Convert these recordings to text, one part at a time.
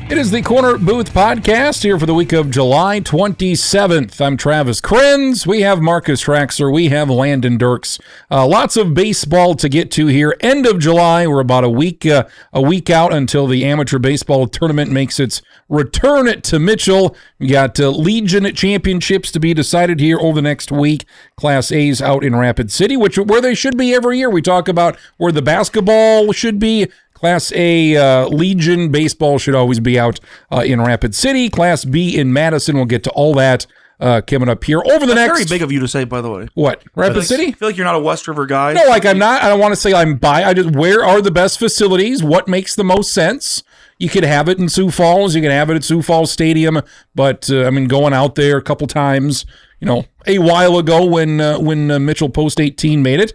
It is the Corner Booth Podcast here for the week of July 27th. I'm Travis Kriens. We have Marcus Traxler. We have Landon Dierks. Lots of baseball to get to here. End of July. We're about a week out until the amateur baseball tournament makes its return to Mitchell. We got Legion championships to be decided here over the next week. Class A's out in Rapid City, where they should be every year. We talk about where the basketball should be. Class A Legion baseball should always be out in Rapid City. Class B in Madison. We'll get to all that coming up here over the next. Very big of you to say, by the way. What? Rapid City? I feel like you're not a West River guy. No, like I'm not. I don't want to say I'm by. I just where are the best facilities? What makes the most sense? You could have it in Sioux Falls. You can have it at Sioux Falls Stadium. But going out there a couple times, a while ago when Mitchell Post 18 made it.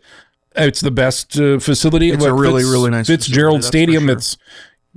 It's the best facility. It's a really nice Fitzgerald Stadium. Sure. It's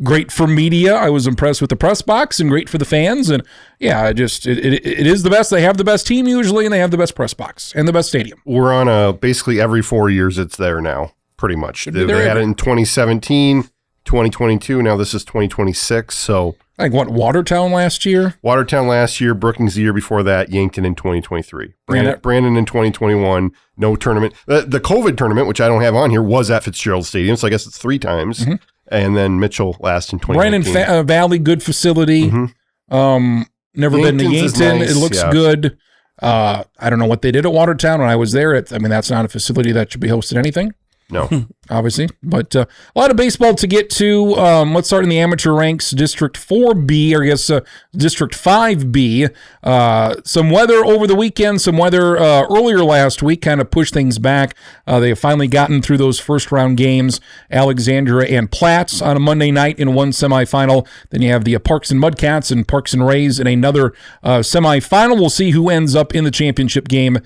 great for media. I was impressed with the press box and great for the fans. And yeah, it is the best. They have the best team usually, and they have the best press box and the best stadium. We're on basically every 4 years it's there now, pretty much. They had it in 2017, 2022. Now this is 2026. So like what, Watertown last year? Watertown last year, Brookings the year before that, Yankton in 2023. Brandon in 2021, no tournament. The COVID tournament, which I don't have on here, was at Fitzgerald Stadium, so I guess it's 3 times. Mm-hmm. And then Mitchell last in 2019. Brandon Valley, good facility. Mm-hmm. Never been to Yankton. Nice. It looks good. I don't know what they did at Watertown when I was there. That's not a facility that should be hosting anything. No. Obviously. But a lot of baseball to get to. Let's start in the amateur ranks. District 4B, or I guess District 5B. Some weather over the weekend, some weather earlier last week kind of pushed things back. They have finally gotten through those first-round games. Alexandria and Platts on a Monday night in one semifinal. Then you have the Parks and Mudcats and Parks and Rays in another semifinal. We'll see who ends up in the championship game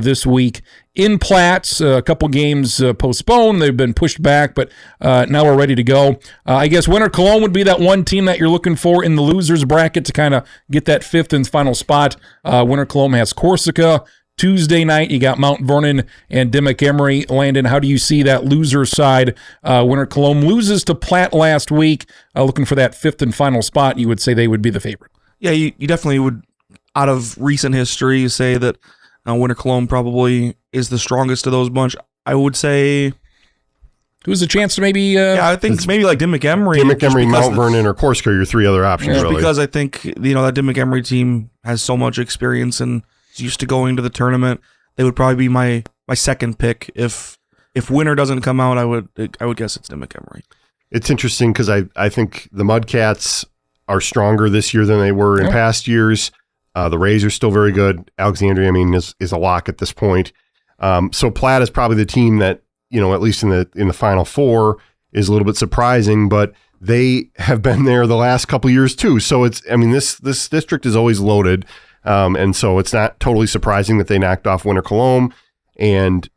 this week. In Platts, a couple games postponed. They've been pushed back, but now we're ready to go. I guess Winter Cologne would be that one team that you're looking for in the losers bracket to kind of get that fifth and final spot. Winter Cologne has Corsica. Tuesday night, you got Mount Vernon and Dimmock Emery. Landon, how do you see that loser side? Winter Cologne loses to Platt last week. Looking for that fifth and final spot, you would say they would be the favorite. Yeah, you definitely would, out of recent history, say that Winter Cologne probably is the strongest of those bunch. I would say. Who's a chance to maybe? I think maybe like Dimmock Emery. Dimmock Emery, Mount Vernon, or Corsica are your 3 other options, really. Because I think, that Dimmock Emery team has so much experience and is used to going to the tournament. They would probably be my second pick. If Winter doesn't come out, I would guess it's Dimmock Emery. It's interesting because I think the Mudcats are stronger this year than they were in past years. The Rays are still very good. Alexandria, is a lock at this point. So Platt is probably the team that, at least in the Final Four, is a little bit surprising, but they have been there the last couple of years too. So it's, this district is always loaded, and so it's not totally surprising that they knocked off Winter Cologne. And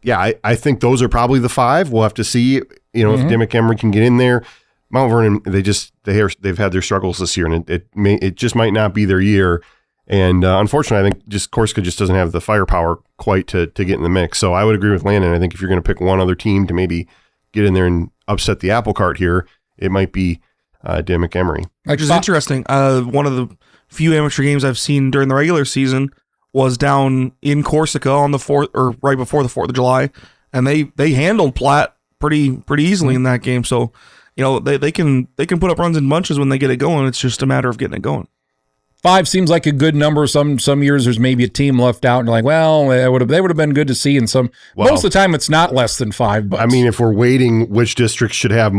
yeah, I think those are probably the 5. We'll have to see, if Dimmock Emery can get in there. Mount Vernon, they've had their struggles this year, and it just might not be their year. And unfortunately, I think just Corsica just doesn't have the firepower quite to get in the mix. So I would agree with Landon. I think if you're going to pick one other team to maybe get in there and upset the apple cart here, it might be Dimmock Emery. Which is interesting. One of the few amateur games I've seen during the regular season was down in Corsica on the 4th, or right before the 4th of July, and they handled Platt pretty easily in that game. So. They can put up runs in bunches when they get it going. It's just a matter of getting it going. 5 seems like a good number. Some years there's maybe a team left out, and you're like, well, they would have been good to see. And most of the time it's not less than 5. But if we're weighting which districts should have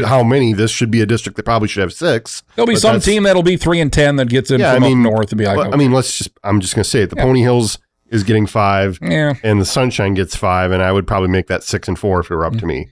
how many, this should be a district that probably should have 6. There'll be some team that'll be 3 and 10 that gets in from up north and be like, okay. I'm just gonna say it. The Pony Hills is getting 5, and the Sunshine gets 5, and I would probably make that 6 and 4 if it were up to me.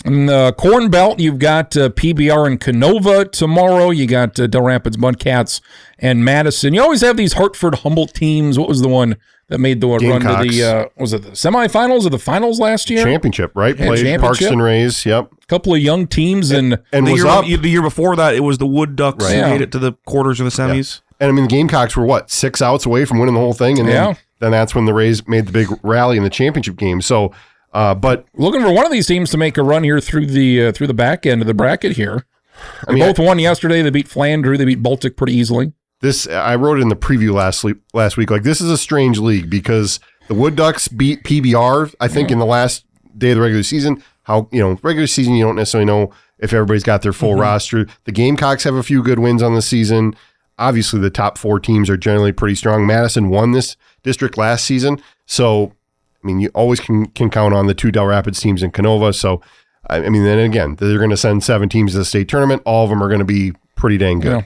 In the Corn Belt, you've got PBR and Canova tomorrow. You got Del Rapids Mudcats and Madison. You always have these Hartford Humboldt teams. What was the one that made the run to the, was it the semifinals or the finals last year? Championship, right? Yeah, played Parks and Rays, yep. A couple of young teams. And the year before that, it was the Wood Ducks who made it to the quarters or the semis. Yeah. And the Gamecocks were, 6 outs away from winning the whole thing? And then that's when the Rays made the big rally in the championship game. So, but looking for one of these teams to make a run here through the back end of the bracket here. They both won yesterday. They beat Flandreau. They beat Baltic pretty easily. I wrote it in the preview last week. Like, this is a strange league because the Wood Ducks beat PBR, I think, in the last day of the regular season. Regular season, you don't necessarily know if everybody's got their full roster. The Gamecocks have a few good wins on the season. Obviously, the top 4 teams are generally pretty strong. Madison won this district last season. So, I mean, you always can count on the 2 Del Rapids teams in Canova. So, I mean, then again, they're going to send 7 teams to the state tournament. All of them are going to be pretty dang good. Yeah.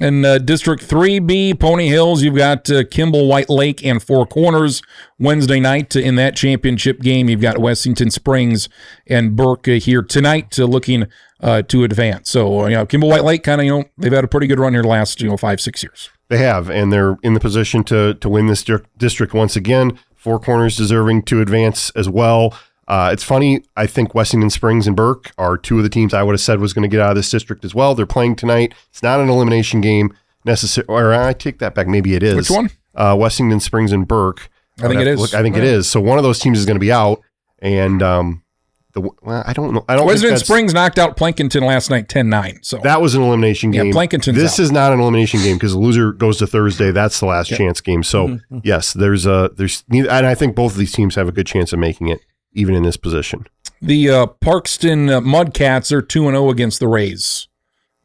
In District 3B, Pony Hills, you've got Kimball, White Lake, and Four Corners Wednesday night. In that championship game, you've got Wessington Springs and Burke here tonight looking to advance. So, Kimball, White Lake they've had a pretty good run here the last 5-6 years. They have, and they're in the position to win this district once again. Four Corners deserving to advance as well. It's funny, I think Wessington Springs and Burke are 2 of the teams I would have said was going to get out of this district as well. They're playing tonight. It's not an elimination game necessarily, or I take that back. Maybe it is. Which one? Wessington Springs and Burke. I think it is. I think it is. So one of those teams is going to be out, and I don't know. Wessington Springs knocked out Plankinton last night 10-9. So that was an elimination game. Yeah, Plankinton's This out. is not an elimination game because the loser goes to Thursday. That's the last chance game. So yes, there's neither, and I think both of these teams have a good chance of making it, even in this position. The Parkston Mudcats are 2-0 against the Rays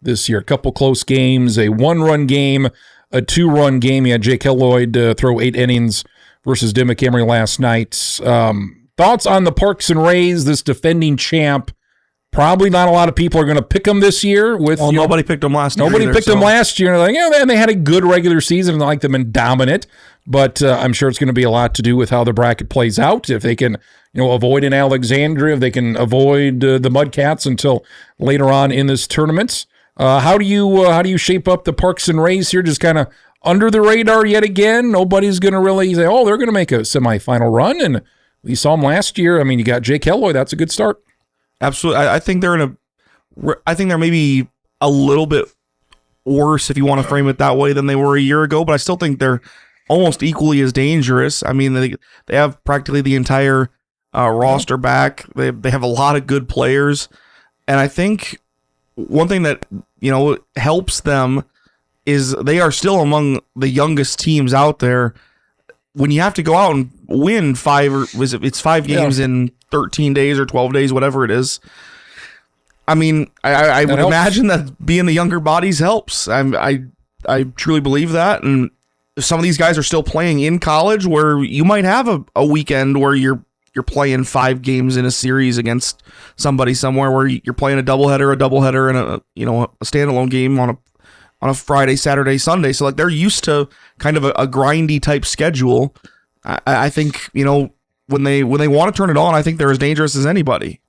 this year. A couple close games, a 1-run game, a 2-run game. You had Jake Hilloyd throw 8 innings versus Dimmick Emery last night. Thoughts on the Parkston Rays, this defending champ? Probably not a lot of people are going to pick them this year. Nobody picked them last year. Nobody picked them last year. And they had a good regular season, and they've been dominant. But I'm sure it's going to be a lot to do with how the bracket plays out. If they can, avoid an Alexandria, if they can avoid the Mudcats until later on in this tournament. How do you shape up the Parkston Rays here? Just kind of under the radar yet again. Nobody's going to really say, they're going to make a semifinal run. And we saw them last year. I mean, you got Jake Helloy. That's a good start. Absolutely. I think they're maybe a little bit worse, if you want to frame it that way, than they were a year ago, but I still think they're almost equally as dangerous. I mean, they have practically the entire roster back. They have a lot of good players, and I think one thing that helps them is they are still among the youngest teams out there. When you have to go out and win 5 games in 13 days or 12 days, whatever it is. I mean, I would imagine that being the younger bodies helps. I truly believe that. And some of these guys are still playing in college, where you might have a weekend where you're playing 5 games in a series against somebody somewhere, where you're playing a doubleheader, and a standalone game on a Friday, Saturday, Sunday. So they're used to kind of a grindy type schedule. I think, when they want to turn it on, I think they're as dangerous as anybody.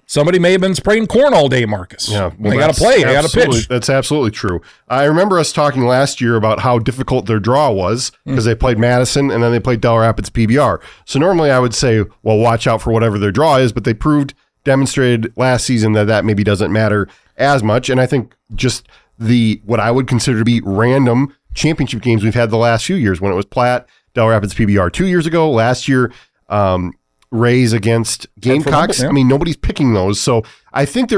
Somebody may have been spraying corn all day, Marcus. Yeah, they got to play. They got to pitch. That's absolutely true. I remember us talking last year about how difficult their draw was because they played Madison and then they played Del Rapids PBR. So normally I would say, well, watch out for whatever their draw is, but they demonstrated last season that maybe doesn't matter as much. And I think just what I would consider to be random championship games we've had the last few years, when it was Platte, Del Rapids PBR 2 years ago, last year, Rays against Gamecocks. I mean, nobody's picking those. So I think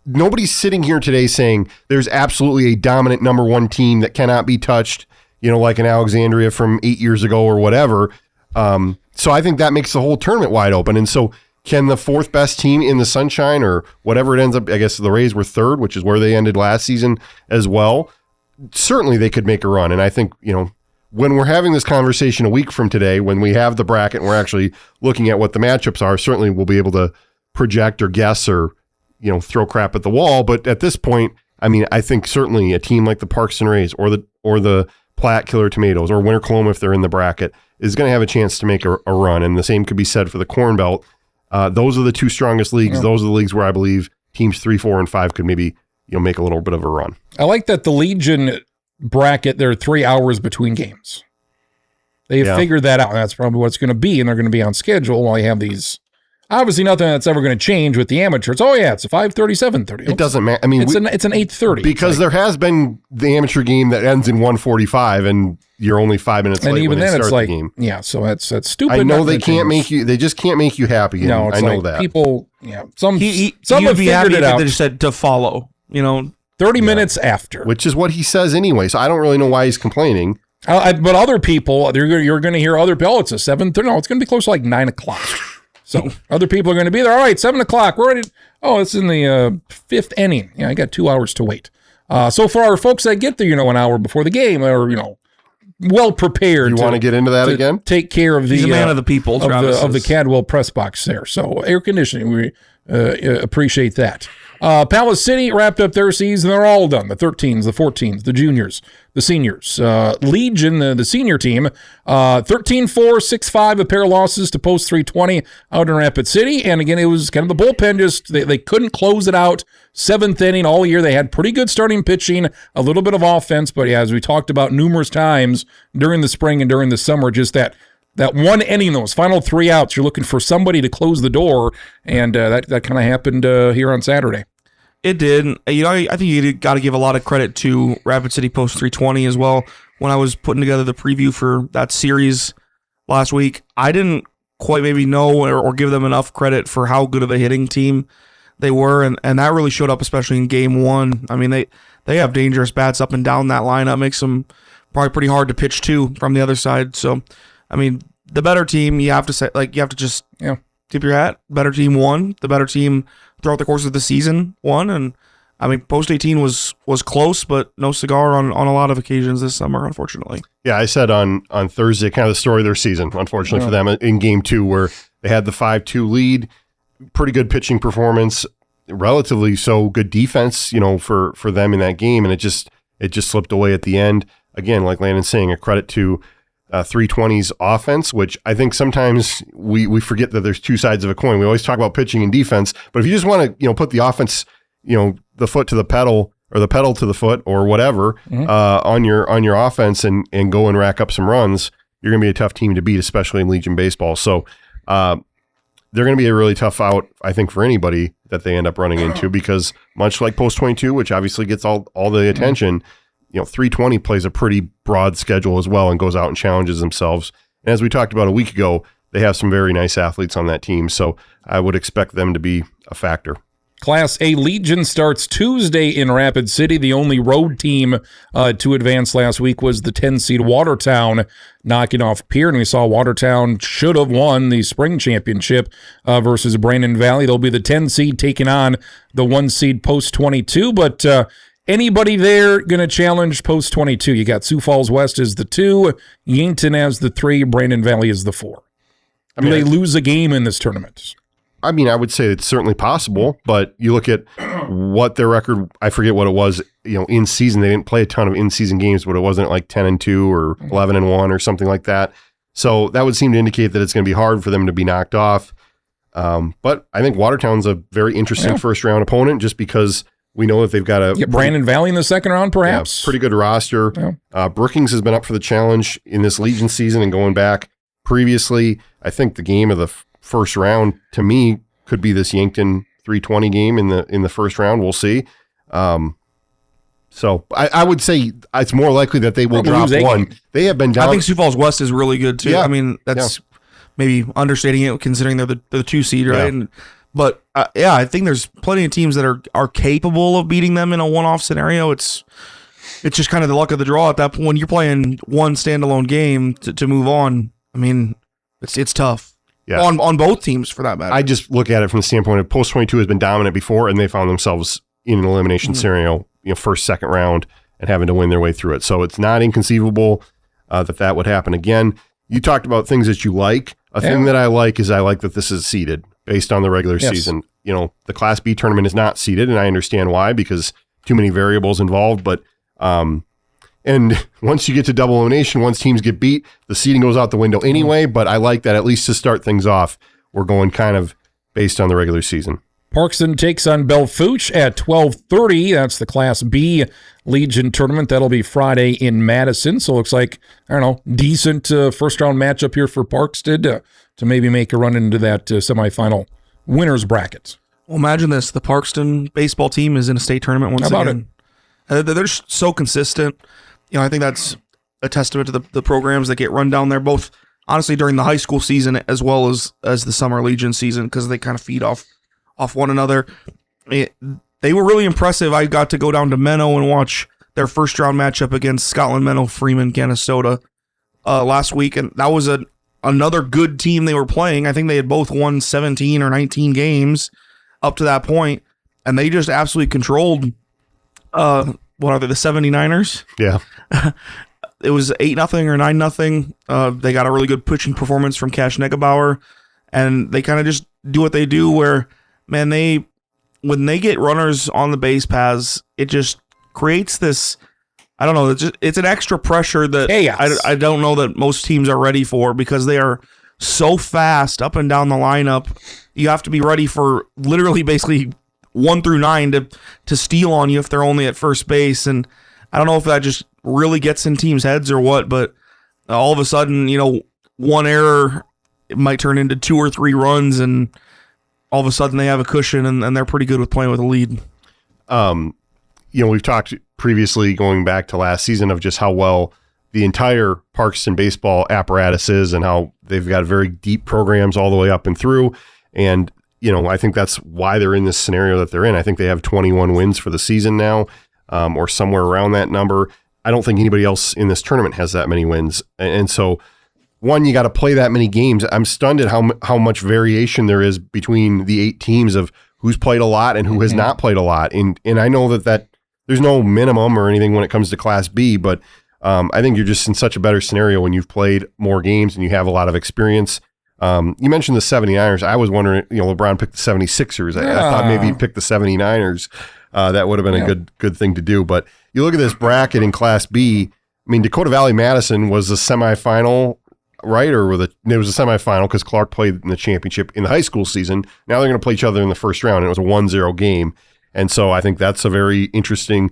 nobody's sitting here today saying there's absolutely a dominant number 1 team that cannot be touched, like an Alexandria from 8 years ago or whatever. So I think that makes the whole tournament wide open. And so can the 4th best team in the Sunshine, or whatever it ends up, I guess the Rays were 3rd, which is where they ended last season as well. Certainly they could make a run. And I think, when we're having this conversation a week from today, when we have the bracket and we're actually looking at what the matchups are, certainly we'll be able to project or guess or, throw crap at the wall. But at this point, I mean, I think certainly a team like the Parkston Rays or the Platte Killer Tomatoes or Winter Coloma, if they're in the bracket, is going to have a chance to make a run. And the same could be said for the Corn Belt. Those are the 2 strongest leagues. Yeah. Those are the leagues where I believe teams 3, 4, and 5 could maybe, make a little bit of a run. I like that the Legion bracket, there are 3 hours between games. They have figured that out. That's probably what it's going to be, and they're going to be on schedule while you have these Obviously, nothing that's ever going to change with the amateur. It's, it's a 5:30, 7:30. It doesn't matter. I mean, it's an 8:30. Because there has been the amateur game that ends in 1:45 and you're only 5 minutes late even when then they it's start like, the game. Yeah, so that's stupid. I know they can't make you, they just can't make you happy. No, it's I know like that. people, some He have would be figured happy it if out. they just said to follow, 30 minutes after. Which is what he says anyway, so I don't really know why he's complaining. But other people, you're going to hear other people, it's a 7:30. No, it's going to be close to like 9 o'clock. So other people are going to be there. All right, 7 o'clock. We're ready. It's in the fifth inning. Yeah, I got 2 hours to wait. So for our folks that get there, an hour before the game, or well prepared. You want to get into that again? Take care of He's a man of the people, of the Cadwell press box there. So air conditioning, we appreciate that. Palace City wrapped up their season. They're all done. The 13s, the 14s, the juniors, the seniors. Legion, the senior team, 13-4, 6-5, a pair of losses to Post 320 out in Rapid City. And again, it was kind of the bullpen. Just they couldn't close it out. 7th inning all year. They had pretty good starting pitching, a little bit of offense. But yeah, as we talked about numerous times during the spring and during the summer, just that one inning, those final 3 outs, you're looking for somebody to close the door, and that kind of happened here on Saturday. It did. I think you got to give a lot of credit to Rapid City Post 320 as well. When I was putting together the preview for that series last week, I didn't quite maybe know or give them enough credit for how good of a hitting team they were, and that really showed up, especially in Game 1. I mean, they have dangerous bats up and down that lineup, makes them probably pretty hard to pitch to from the other side. So, I mean, the better team, you have to just tip your hat. Better team won. The better team throughout the course of the season won. And I mean, Post 18 was close, but no cigar on a lot of occasions this summer, unfortunately. Yeah, I said on Thursday, kind of the story of their season, unfortunately for them, in Game 2, where they had the 5-2 lead, pretty good pitching performance, relatively so good defense, for them in that game, and it just slipped away at the end. Again, like Landon's saying, a credit to 320's offense, which I think sometimes we forget that there's two sides of a coin. We always talk about pitching and defense, but if you just want to put the offense, the foot to the pedal or the pedal to the foot or whatever on your offense and go and rack up some runs, you're going to be a tough team to beat, especially in Legion baseball. So they're going to be a really tough out, I think, for anybody that they end up running into, because much like Post 22, which obviously gets all the attention, 320 plays a pretty broad schedule as well and goes out and challenges themselves. And as we talked about a week ago, they have some very nice athletes on that team, so I would expect them to be a factor. Class A Legion starts Tuesday in Rapid City. The only road team to advance last week was the 10-seed Watertown knocking off Pier, and we saw Watertown should have won the spring championship versus Brandon Valley. They'll be the 10-seed taking on the 1-seed Post 22, but anybody there going to challenge Post 22? You got Sioux Falls West as the 2, Yankton as the 3, Brandon Valley as the 4. Do they lose a game in this tournament? I mean, I would say it's certainly possible, but you look at what their record, I forget what it was, in season. They didn't play a ton of in-season games, but it wasn't like 10-2 or 11-1 or something like that. So that would seem to indicate that it's going to be hard for them to be knocked off. But I think Watertown's a very interesting first-round opponent, just because we know that they've got a Brandon Valley in the second round, perhaps. Pretty good roster. Yeah. Brookings has been up for the challenge in this Legion season, and going back previously, I think the game of the first round to me could be this Yankton 320 game in the first round. We'll see. So I would say it's more likely that they will drop one. They have been down. I think Sioux Falls West is really good too. Yeah. I mean, that's maybe understating it, considering they're the 2 seed, right? Yeah. But I think there's plenty of teams that are capable of beating them in a one-off scenario. It's just kind of the luck of the draw at that point. When you're playing one standalone game to move on, I mean, it's tough. Yeah. On both teams, for that matter. I just look at it from the standpoint of Post 22 has been dominant before, and they found themselves in an elimination scenario, first, second round, and having to win their way through it. So it's not inconceivable that would happen again. You talked about things that you like. A thing that I like that this is seeded based on the regular season. The Class B tournament is not seeded, and I understand why, because too many variables involved. But and once you get to double elimination, once teams get beat, the seeding goes out the window anyway. But I like that, at least to start things off, we're going kind of based on the regular season. Parkston takes on Belfouche at 12:30. That's the Class B Legion tournament. That'll be Friday in Madison. So it looks like, decent first-round matchup here for Parkston to maybe make a run into that semifinal winners brackets. Well, imagine this: the Parkston baseball team is in a state tournament once How about again. They're just so consistent. I think that's a testament to the programs that get run down there, both honestly during the high school season as well as the summer Legion season, because they kind of feed off one another. They were really impressive. I got to go down to Menno and watch their first round matchup against Scotland Menno Freeman Canastota last week, and that was another good team they were playing. I think they had both won 17 or 19 games up to that point, and they just absolutely controlled what are they, the 79ers? Yeah. It was 8-0 or 9-0. They got a really good pitching performance from Cash Negebauer, and they kind of just do what they do where, man, when they get runners on the base paths, it just creates this, I don't know, it's an extra pressure that I don't know that most teams are ready for, because they are so fast up and down the lineup. You have to be ready for literally basically 1 through 9 to steal on you if they're only at first base. And I don't know if that just really gets in teams' heads or what, but all of a sudden, one error, it might turn into 2 or 3 runs, and all of a sudden they have a cushion, and they're pretty good with playing with a lead. We've talked previously, going back to last season, of just how well the entire Parkston baseball apparatus is, and how they've got very deep programs all the way up and through. And, I think that's why they're in this scenario that they're in. I think they have 21 wins for the season now, or somewhere around that number. I don't think anybody else in this tournament has that many wins. And so, one, you got to play that many games. I'm stunned at how much variation there is between the 8 teams of who's played a lot and who has not played a lot. And I know that there's no minimum or anything when it comes to Class B, but I think you're just in such a better scenario when you've played more games and you have a lot of experience. You mentioned the 79ers. I was wondering, LeBron picked the 76ers. I thought maybe he'd pick the 79ers. That would have been a good thing to do. But you look at this bracket in Class B. I mean, Dakota Valley Madison was a semifinal, right? Or it was a semifinal because Clark played in the championship in the high school season. Now they're going to play each other in the first round, and it was a 1-0 game. And so I think that's a very interesting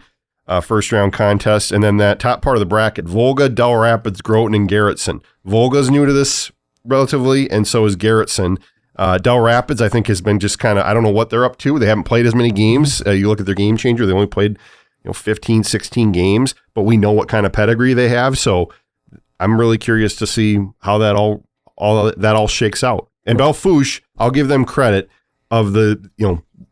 first round contest. And then that top part of the bracket, Volga, Del Rapids, Groton, and Garrettson. Volga's new to this relatively, and so is Garrettson. Del Rapids, I think, has been just kind of, I don't know what they're up to. They haven't played as many games. You look at their game changer, they only played 15, 16 games, but we know what kind of pedigree they have. So I'm really curious to see how that all shakes out. And Belfouche, I'll give them credit, of the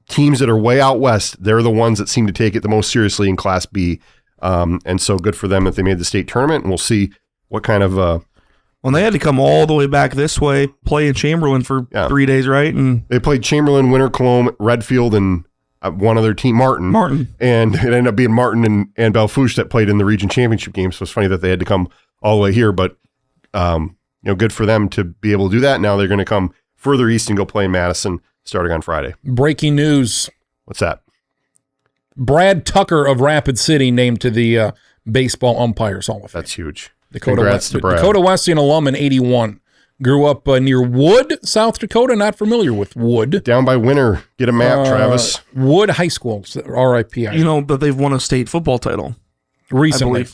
teams that are way out west, they're the ones that seem to take it the most seriously in Class B. And so good for them that they made the state tournament, and we'll see what kind of well, they had to come all the way back this way, play in Chamberlain for 3 days, right? And they played Chamberlain, Winter Cologne, Redfield, and one other team, Martin. And it ended up being Martin and Belfouche that played in the region championship game. So it's funny that they had to come all the way here, but good for them to be able to do that. Now they're going to come further east and go play in Madison starting on Friday. Breaking news. What's that? Brad Tucker of Rapid City named to the Baseball Umpires Hall of Fame. That's huge. Congrats to Brad. Dakota Wesleyan alum in 81. Grew up near Wood, South Dakota. Not familiar with Wood. Down by Winter. Get a map, Travis. Wood High School, R.I.P. But they've won a state football title recently.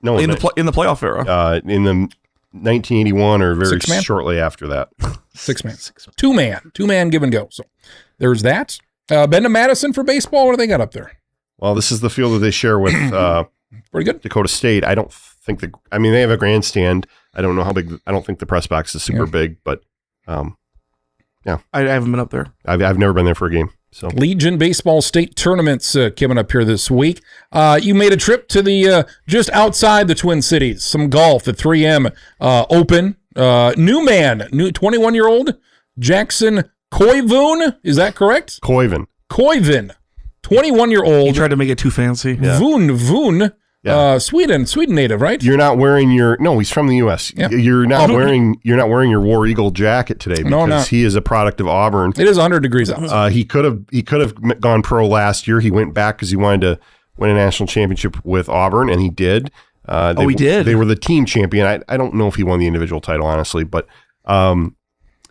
No, in the playoff era. In the 1981 or very shortly after that. 6-man. 2-man give and go. So there's that. Been to Madison for baseball? What do they got up there? Well, this is the field that they share with pretty good. Dakota State. I don't think they have a grandstand. I don't know how big. I don't think the press box is super big, but yeah. I haven't been up there. I've never been there for a game. So Legion baseball state tournaments coming up here this week. You made a trip to the just outside the Twin Cities. Some golf at 3M Open. New 21-year-old Jackson Koivunen. Is that correct? Koivunen. 21-year-old. You tried to make it too fancy. Yeah. Voon. Yeah. Sweden native, right? You're not wearing he's from the U.S. Yeah. You're not wearing your War Eagle jacket today because he is a product of Auburn. It is 100 degrees out. He could have gone pro last year. He went back because he wanted to win a national championship with Auburn, and he did. He did. They were the team champion. I don't know if he won the individual title, honestly, but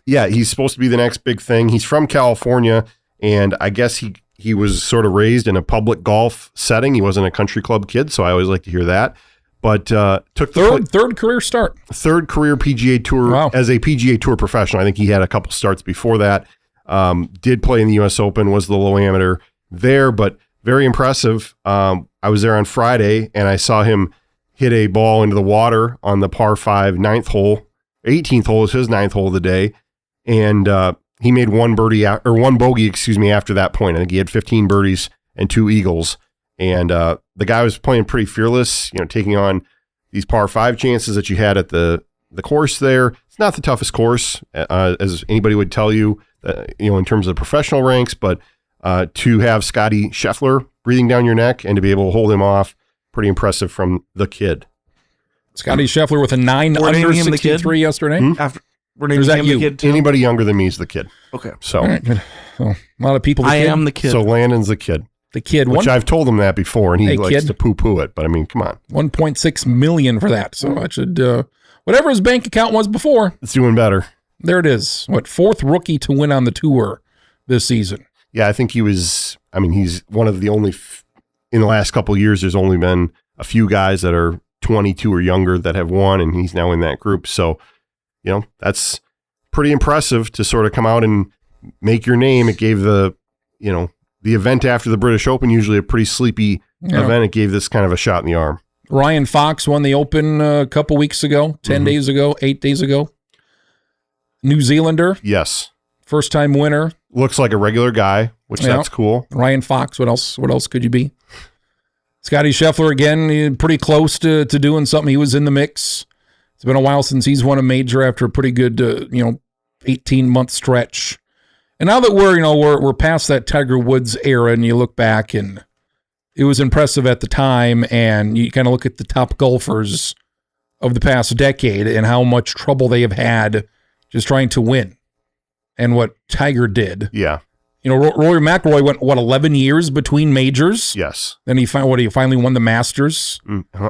he's supposed to be the next big thing. He's from California, and I guess he was sort of raised in a public golf setting. He wasn't a country club kid, so I always like to hear that. But took the third career start. Third career PGA Tour as a PGA Tour professional. I think he had a couple starts before that. Did play in the U.S. Open, was the low amateur there, but very impressive. I was there on Friday, and I saw him hit a ball into the water on the par 5 ninth hole. 18th hole is his ninth hole of the day, and he made one bogey after that point. I think he had 15 birdies and 2 eagles, and the guy was playing pretty fearless, taking on these par 5 chances that you had at the course there. It's not the toughest course, as anybody would tell you, in terms of the professional ranks, but to have Scotty Scheffler breathing down your neck and to be able to hold him off, pretty impressive from the kid. Scotty Scheffler with a 9 under 63 yesterday. After we're naming him the kid too? Anybody younger than me is the kid. Okay. So, All right, good. Well, a lot of people. I am the kid. So Landon's the kid. The kid. Which I've told him that before, and he likes kid. to poo-poo it. But I mean, come on. 1.6 million for that. So I should, whatever his bank account was before. It's doing better. There it is. What, 4th rookie to win on the tour this season? Yeah, I think he's one of the only, in the last couple of years, there's only been a few guys that are 22 or younger that have won, and he's now in that group. So, that's pretty impressive to sort of come out and make your name. It gave the event after the British Open, usually a pretty sleepy event. It gave this kind of a shot in the arm. Ryan Fox won the Open a couple weeks ago, 10 days ago, 8 days ago. New Zealander. Yes. First time winner. Looks like a regular guy, which that's cool. Ryan Fox, what else could you be? Scotty Scheffler, again, pretty close to doing something. He was in the mix. It's been a while since he's won a major after a pretty good, 18-month stretch. And now that we're past that Tiger Woods era, and you look back, and it was impressive at the time, and you kind of look at the top golfers of the past decade and how much trouble they have had just trying to win, and what Tiger did. Yeah. Rory McIlroy went, 11 years between majors? Yes. Then he finally won the Masters?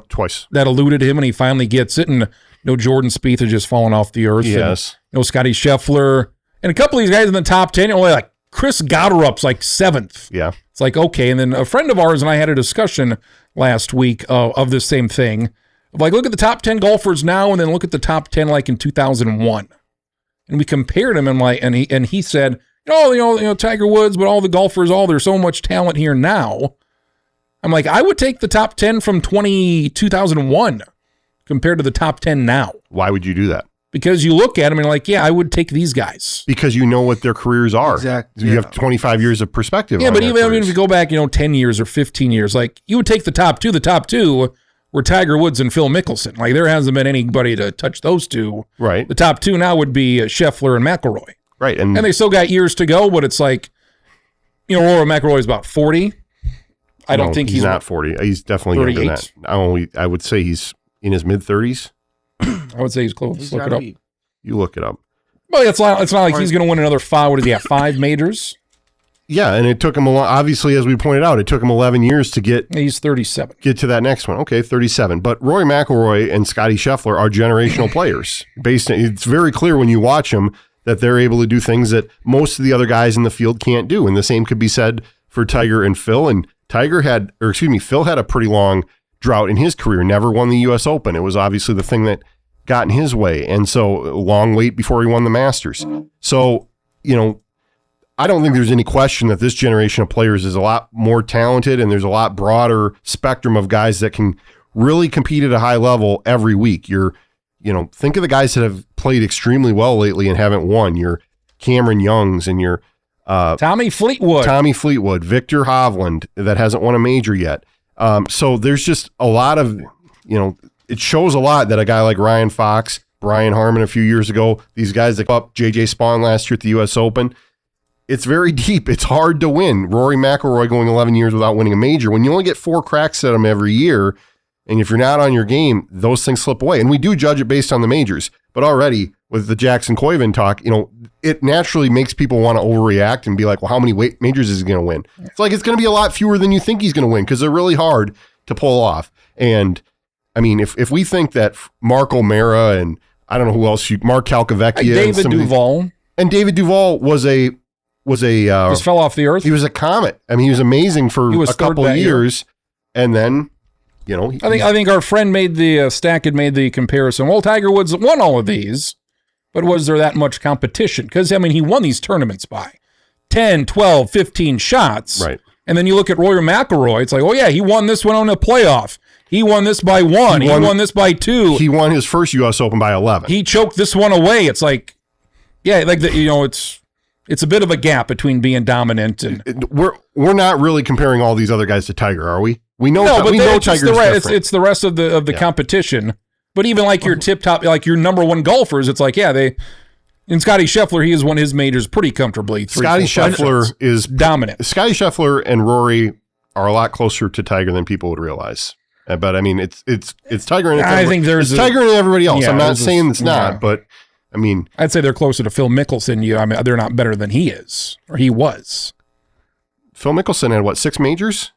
Twice. That eluded him, and he finally gets it. And Jordan Spieth has just fallen off the earth. Yes. And, Scotty Scheffler, and a couple of these guys in the top 10, only like Chris Gotterup's like 7th. Yeah. It's like, okay. And then a friend of ours and I had a discussion last week of this same thing. Like, look at the top 10 golfers now, and then look at the top 10 like in 2001. And we compared them, and he said, Tiger Woods, but all the golfers, there's so much talent here now. I'm like, I would take the top 10 from 2001 compared to the top 10 now. Why would you do that? Because you look at them and like, I would take these guys. Because you know what their careers are. Exactly. You have 25 years of perspective. Yeah, on but their even careers. if you go back, 10 years or 15 years, like you would take the top two were Tiger Woods and Phil Mickelson. Like there hasn't been anybody to touch those two. Right. The top 2 now would be Scheffler and McIlroy. Right. And they still got years to go, but it's like, Rory McIlroy is about 40. I don't think he's not 40. He's definitely younger than that. I would say he's in his mid-30s. I would say he's close. Look it up. You look it up. Well, it's not like he's going to win another 5. What does he have? 5 majors? Yeah, and it took him obviously, as we pointed out, it took him 11 years to He's 37. Get to that next one. Okay, 37. But Rory McIlroy and Scotty Scheffler are generational players. It's very clear when you watch them that they're able to do things that most of the other guys in the field can't do. And the same could be said for Tiger and Phil. And Phil had a pretty long drought in his career, never won the U.S. Open. It was obviously the thing that got in his way. And so long wait before he won the Masters. So, I don't think there's any question that this generation of players is a lot more talented, and there's a lot broader spectrum of guys that can really compete at a high level every week. Think of the guys that have played extremely well lately and haven't won. Your Cameron Youngs and your Tommy Fleetwood, Victor Hovland that hasn't won a major yet. So there's just a lot of, it shows a lot that a guy like Ryan Fox, Brian Harmon a few years ago, these guys that up J.J. Spawn last year at the U.S. Open, it's very deep. It's hard to win. Rory McIlroy going 11 years without winning a major. When you only get 4 cracks at them every year, and if you're not on your game, those things slip away. And we do judge it based on the majors. But already with the Jackson Koiven talk, it naturally makes people want to overreact and be like, well, how many majors is he going to win? It's like it's going to be a lot fewer than you think he's going to win because they're really hard to pull off. And I mean, if we think that Mark O'Mara and I don't know who else, Mark Calcavecchia, David Duval just fell off the earth. He was a comet. I mean, he was amazing for a couple of years, and then. I think our friend made the comparison. Well, Tiger Woods won all of these, but was there that much competition? Because, he won these tournaments by 10, 12, 15 shots. Right. And then you look at Rory McIlroy, it's like, oh yeah, he won this one on a playoff. He won this by 1. He won this by 2. He won his first U.S. Open by 11. He choked this one away. It's like, yeah, like it's a bit of a gap between being dominant and we're not really comparing all these other guys to Tiger, are we? We know. No, but we know Tiger's different. It's the rest of the competition. But even like your tip top, like your number one golfers, it's like, yeah, in Scotty Scheffler, he has won his majors pretty comfortably. Scotty Scheffler is dominant. Scotty Scheffler and Rory are a lot closer to Tiger than people would realize. But I mean, it's Tiger and Tiger and everybody else. Yeah, I'm not saying it's not, but I mean, I'd say they're closer to Phil Mickelson. I mean, they're not better than he is or he was. Phil Mickelson had 6 majors?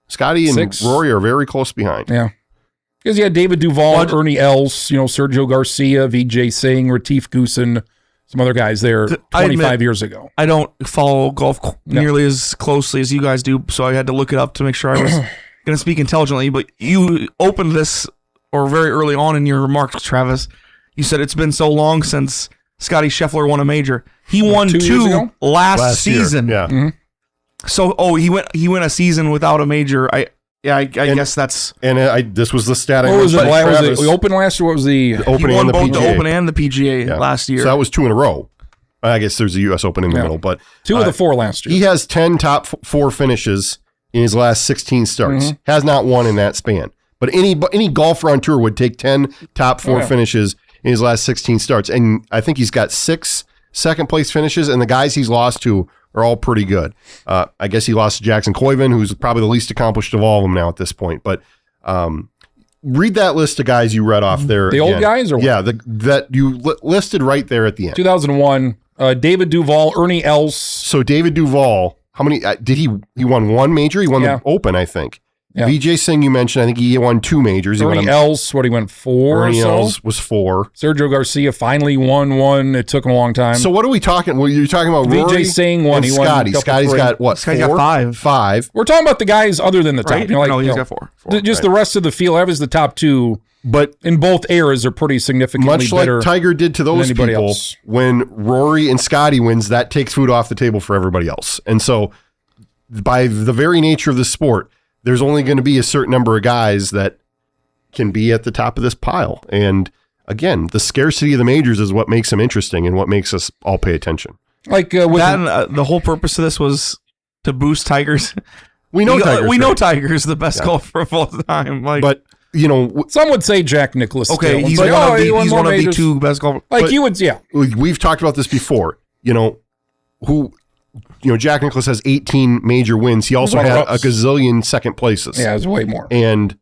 Scotty and 6. Rory are very close behind. Yeah. Because you had David Duval, Ernie Els, Sergio Garcia, Vijay Singh, Retief Goosen, some other guys there 25 years ago. I don't follow golf nearly as closely as you guys do, so I had to look it up to make sure I was going to speak intelligently. But you opened this, or very early on in your remarks, Travis, you said it's been so long since Scotty Scheffler won a major. He won 2 last season. Year. Yeah. Mm-hmm. So he went a season without a major. I guess that's. And this was the stat. What was it? We opened last year. What was the Open he won and the both PGA? The Open and the PGA last year. So that was 2 in a row. I guess there's a U.S. Open in the middle, but 2 of the 4 last year. He has 10 top 4 finishes in his last 16 starts. Mm-hmm. Has not won in that span. But any golfer on tour would take 10 top 4 finishes in his last 16 starts, and I think he's got 6 second place finishes, and the guys he's lost to are all pretty good. I guess he lost to Jackson Koiven, who's probably the least accomplished of all of them now at this point. But read that list of guys you read off there. The old guys? Or yeah, that you listed right there at the end. 2001, David Duval, Ernie Els. So David Duval, how many did he won 1 major? He won the Open, I think. Yeah. Vijay Singh, you mentioned, I think he won 2 majors. Ernie Els, he went 4 Ernie or so? Els was 4. Sergio Garcia finally won 1. It took him a long time. So what are we talking? Well, you're talking about Rory Vijay Singh won. And Scotty. Scotty's got what? Scotty's got 5. 5. We're talking about the guys other than the top. Right. No, he's got 4. Just the rest of the field. That was the top 2. But in both eras are pretty significantly much better. Like Tiger did to those people, else. When Rory and Scotty wins, that takes food off the table for everybody else. And so by the very nature of the sport, there's only going to be a certain number of guys that can be at the top of this pile. And again, the scarcity of the majors is what makes them interesting and what makes us all pay attention. Like the whole purpose of this was to boost Tigers. We know Tiger's the best golfer of all time. But some would say Jack Nicklaus. Okay, he's one of the 2 best golfers. Like you would, yeah. We've talked about this before. Jack Nicklaus has 18 major wins. He also had a gazillion second places. Yeah, it was way more. And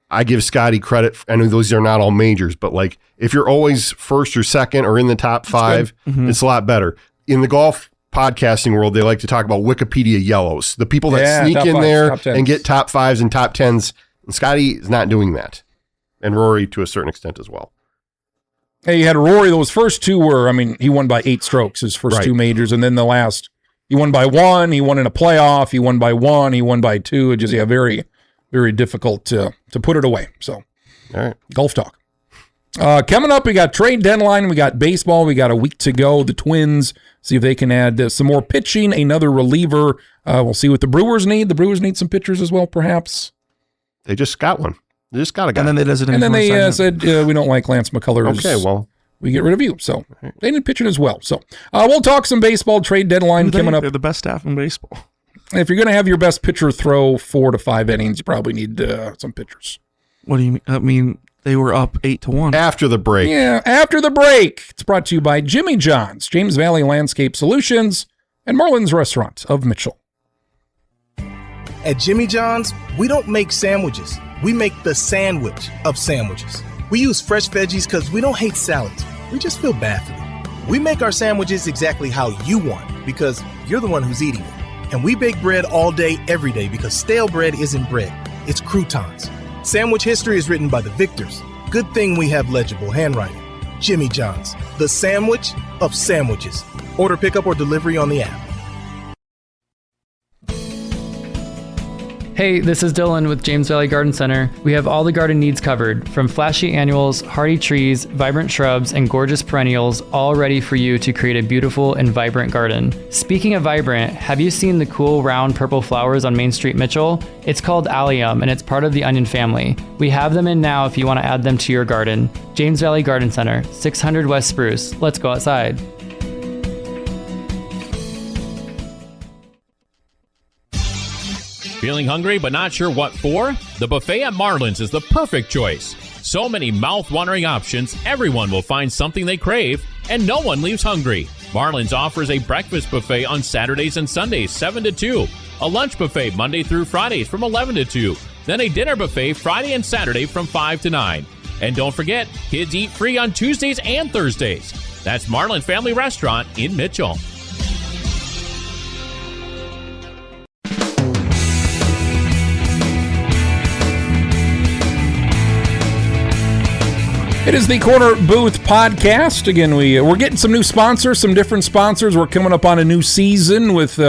I give Scotty credit. I know those are not all majors, but like if you're always first or second or in the top 5, it's a lot better. In the golf podcasting world, they like to talk about Wikipedia yellows, the people that sneak in there and get top 5s and top 10s. And Scotty is not doing that. And Rory to a certain extent as well. Hey, you had Rory. Those first 2 were, he won by 8 strokes, his first 2 majors. And then the last, he won by 1. He won in a playoff. He won by 1. He won by 2. It just, very, very difficult to put it away. So, all right. Golf talk. Coming up, we got trade deadline. We got baseball. We got a week to go. The Twins, see if they can add some more pitching, another reliever. We'll see what the Brewers need. The Brewers need some pitchers as well, perhaps. They just got one. They just got a guy. And then they said, we don't like Lance McCullers. Okay, well. We get rid of you. So they need pitching as well. So we'll talk some baseball trade deadline coming up. They're the best staff in baseball. If you're going to have your best pitcher throw 4 to 5 innings, you probably need some pitchers. What do you mean? I mean, they were up 8-1. After the break. Yeah, after the break. It's brought to you by Jimmy John's, James Valley Landscape Solutions, and Merlin's Restaurant of Mitchell. At Jimmy John's, we don't make sandwiches. We make the sandwich of sandwiches. We use fresh veggies because we don't hate salads. We just feel bad for them. We make our sandwiches exactly how you want because you're the one who's eating it. And we bake bread all day, every day because stale bread isn't bread. It's croutons. Sandwich history is written by the victors. Good thing we have legible handwriting. Jimmy John's, the sandwich of sandwiches. Order pickup or delivery on the app. Hey, this is Dylan with James Valley Garden Center. We have all the garden needs covered, from flashy annuals, hardy trees, vibrant shrubs, and gorgeous perennials, all ready for you to create a beautiful and vibrant garden. Speaking of vibrant, have you seen the cool round purple flowers on Main Street Mitchell? It's called allium, and it's part of the onion family. We have them in now if you want to add them to your garden. James Valley Garden Center, 600 West Spruce. Let's go outside. Feeling hungry but not sure what for? The buffet at Marlin's is the perfect choice. So many mouth-watering options, everyone will find something they crave, and no one leaves hungry. Marlin's offers a breakfast buffet on Saturdays and Sundays, 7 to 2, a lunch buffet Monday through Fridays from 11 to 2, then a dinner buffet Friday and Saturday from 5 to 9. And don't forget, kids eat free on Tuesdays and Thursdays. That's Marlin Family Restaurant in Mitchell. It is the Corner Booth Podcast. Again, we're getting some new sponsors, some different sponsors. We're coming up on a new season with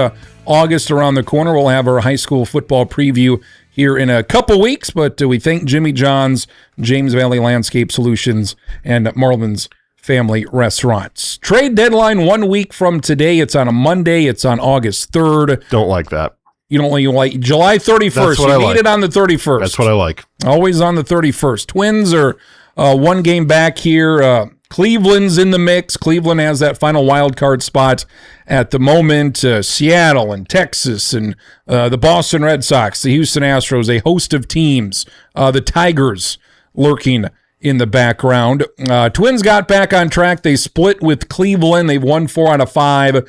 August around the corner. We'll have our high school football preview here in a couple weeks, but we thank Jimmy John's, James Valley Landscape Solutions, and Marlin's Family Restaurants. Trade deadline 1 week from today. It's on a Monday. It's on August 3rd. Don't like that. You don't like July 31st. That's what you I need like. it on the 31st. That's what I like. Always on the 31st. Twins are one game back here. Cleveland's in the mix. Cleveland has that final wild card spot at the moment. Seattle and Texas and the Boston Red Sox, the Houston Astros, a host of teams. The Tigers lurking in the background. Twins got back on track. They split with Cleveland. They've won 4 out of 5.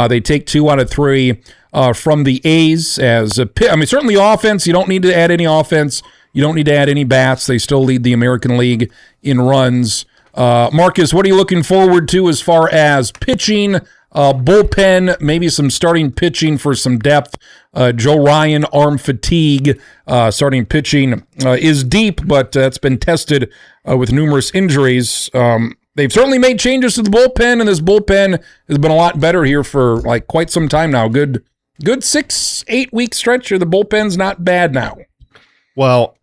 They take 2 out of 3 from the A's. Certainly offense. You don't need to add any offense. You don't need to add any bats. They still lead the American League in runs. Marcus, what are you looking forward to as far as pitching, bullpen, maybe some starting pitching for some depth? Joe Ryan, arm fatigue. Starting pitching is deep, but that's been tested with numerous injuries. They've certainly made changes to the bullpen, and this bullpen has been a lot better here for quite some time now. Good 6-8 week stretch here. The bullpen's not bad now. Well,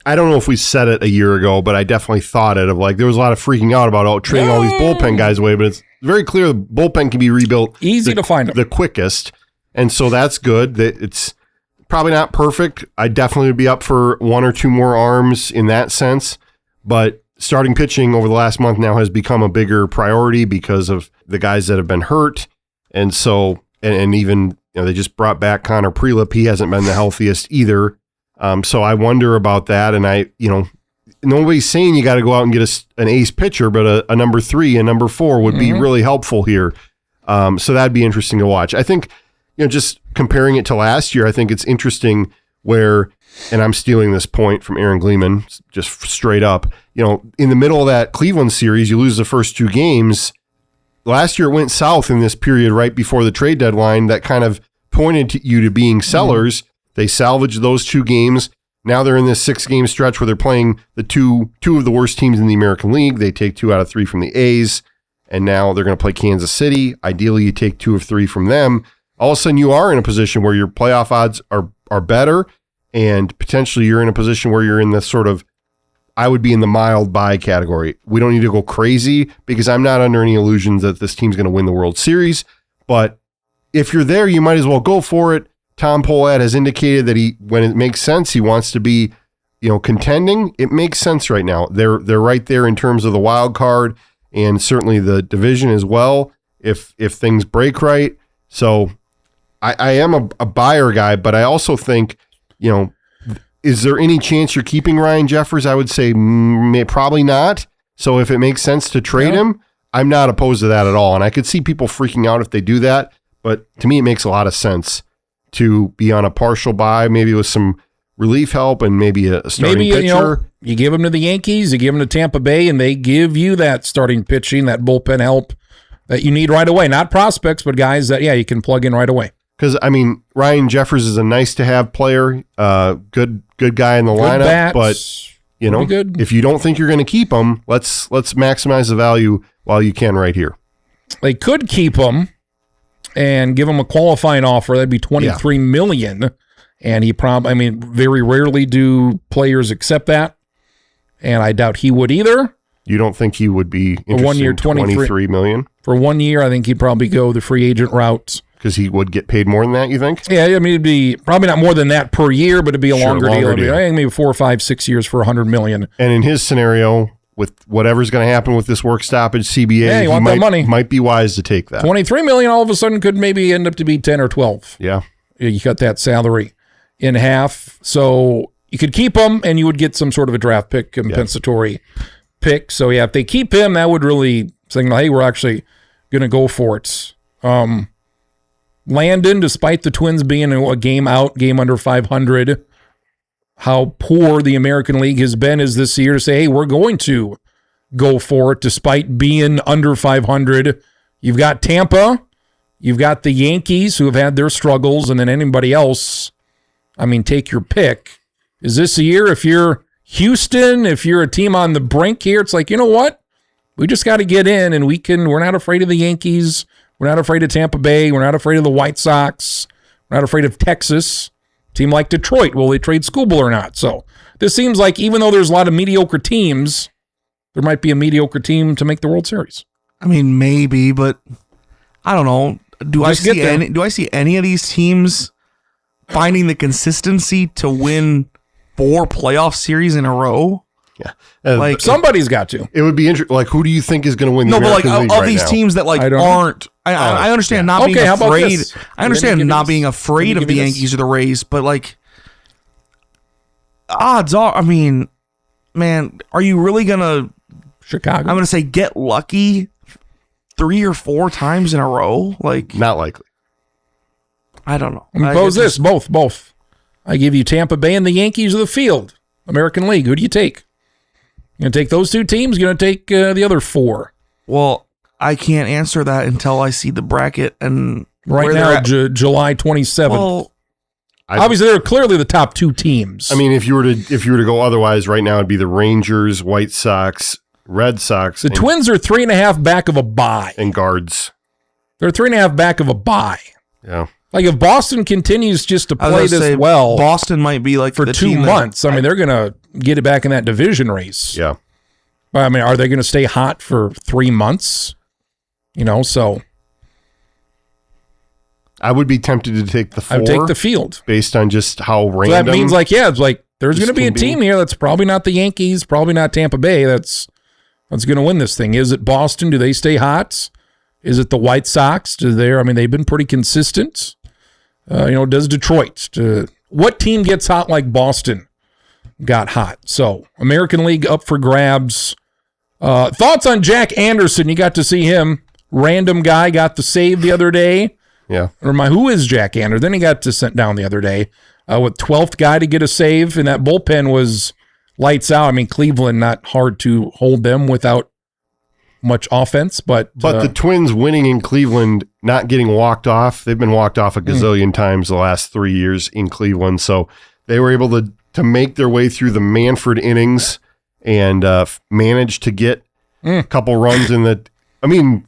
I don't know if we said it a year ago, but I definitely thought it of there was a lot of freaking out about trading all these bullpen guys away, but it's very clear the bullpen can be rebuilt easy to find them. The quickest. And so that's good. It's probably not perfect. I definitely would be up for 1 or 2 more arms in that sense, but starting pitching over the last month now has become a bigger priority because of the guys that have been hurt. And so, and even, they just brought back Connor Prelip. He hasn't been the healthiest either. So I wonder about that. And nobody's saying you got to go out and get an ace pitcher, but a number 3 and number 4 would be really helpful here. So that'd be interesting to watch. I think, just comparing it to last year, I think it's interesting where, and I'm stealing this point from Aaron Gleeman, just straight up, in the middle of that Cleveland series, you lose the first 2 games. Last year it went south in this period right before the trade deadline that kind of pointed to you to being sellers. They salvaged those 2 games. Now they're in this 6-game stretch where they're playing the two of the worst teams in the American League. They take 2 out of 3 from the A's, and now they're going to play Kansas City. Ideally, you take 2 of 3 from them. All of a sudden, you are in a position where your playoff odds are better, and potentially you're in a position where you're in this sort of, I would be in the mild buy category. We don't need to go crazy because I'm not under any illusions that this team's going to win the World Series, but if you're there, you might as well go for it. Tom Pohlad has indicated that when it makes sense, he wants to be, contending. It makes sense right now. They're right there in terms of the wild card and certainly the division as well. If things break right, so I am a buyer guy, but I also think, is there any chance you're keeping Ryan Jeffers? I would say probably not. So if it makes sense to trade him, I'm not opposed to that at all. And I could see people freaking out if they do that, but to me, it makes a lot of sense to be on a partial buy, maybe with some relief help and maybe a starting pitcher. You give them to the Yankees, you give them to Tampa Bay, and they give you that starting pitching, that bullpen help that you need right away. Not prospects, but guys that, you can plug in right away. Because, Ryan Jeffers is a nice-to-have player, good guy in the lineup, bats, but, if you don't think you're going to keep him, let's maximize the value while you can right here. They could keep him and give him a qualifying offer. That'd be $23 million, And very rarely do players accept that. And I doubt he would either. You don't think he would be interested 1 year, in $23 million? For 1 year, I think he'd probably go the free agent route. Because he would get paid more than that, you think? Yeah, I mean, it'd be probably not more than that per year, but it'd be a longer deal. I think maybe 4 or 5, 6 years for $100 million. And in his scenario, with whatever's going to happen with this work stoppage, CBA, you want that money. Might be wise to take that. $23 million all of a sudden could maybe end up to be 10 or 12. Yeah. You cut that salary in half. So you could keep him, and you would get some sort of a draft pick, compensatory pick. So, yeah, if they keep him, that would really signal, hey, we're actually going to go for it. Landon, despite the Twins being a game out, game under 500, how poor the American League has been is this year to say, hey, we're going to go for it despite being under 500. You've got Tampa, you've got the Yankees who have had their struggles, and then anybody else, I mean, take your pick. Is this a year, if you're Houston, if you're a team on the brink here, it's like, you know what? We just got to get in, and we're not afraid of the Yankees. We're not afraid of Tampa Bay. We're not afraid of the White Sox. We're not afraid of Texas. Team like Detroit, will they trade Skubal or not? So this seems like even though there's a lot of mediocre teams, there might be a mediocre team to make the World Series. I mean, maybe, but I don't know. Do I see any of these teams finding the consistency to win 4 playoff series in a row? Yeah, like somebody's got to. It would be interesting. Like, who do you think is going to win? No, the but American League of right these now? teams that aren't. I understand not being afraid. I understand not being afraid of the Yankees or the Rays, but odds are, I mean, man, are you really gonna Chicago? I'm gonna say get lucky 3 or 4 times in a row? Like, not likely. I don't know. Pose this both. I give you Tampa Bay and the Yankees of the field. American League. Who do you take? You gonna take those 2 teams? You gonna take the other 4? Well, I can't answer that until I see the bracket and right now, July 27th. Well, obviously, they're clearly the top 2 teams. I mean, if you were to go otherwise, right now it'd be the Rangers, White Sox, Red Sox. The Twins are 3.5 back of a bye, and guards. They're 3.5 back of a bye. Yeah. Like if Boston continues just to play this well, Boston might be like for the 2 months. I mean, they're going to get it back in that division race. Yeah. I mean, are they going to stay hot for 3 months? So I would be tempted to take the 4. I would take the field based on just how random. So that means it's like there's going to be a team here that's probably not the Yankees, probably not Tampa Bay. That's going to win this thing. Is it Boston? Do they stay hot? Is it the White Sox? They've been pretty consistent. Does Detroit? What team gets hot like Boston got hot? So American League up for grabs. Thoughts on Jack Anderson? You got to see him. Random guy got the save the other day. Yeah. Who is Jack Anderson? Then he got sent down the other day with 12th guy to get a save, and that bullpen was lights out. I mean, Cleveland, not hard to hold them without much offense, but the Twins winning in Cleveland, not getting walked off. They've been walked off a gazillion times the last 3 years in Cleveland, so they were able to make their way through the Manfred innings and manage to get a couple runs in the. I mean,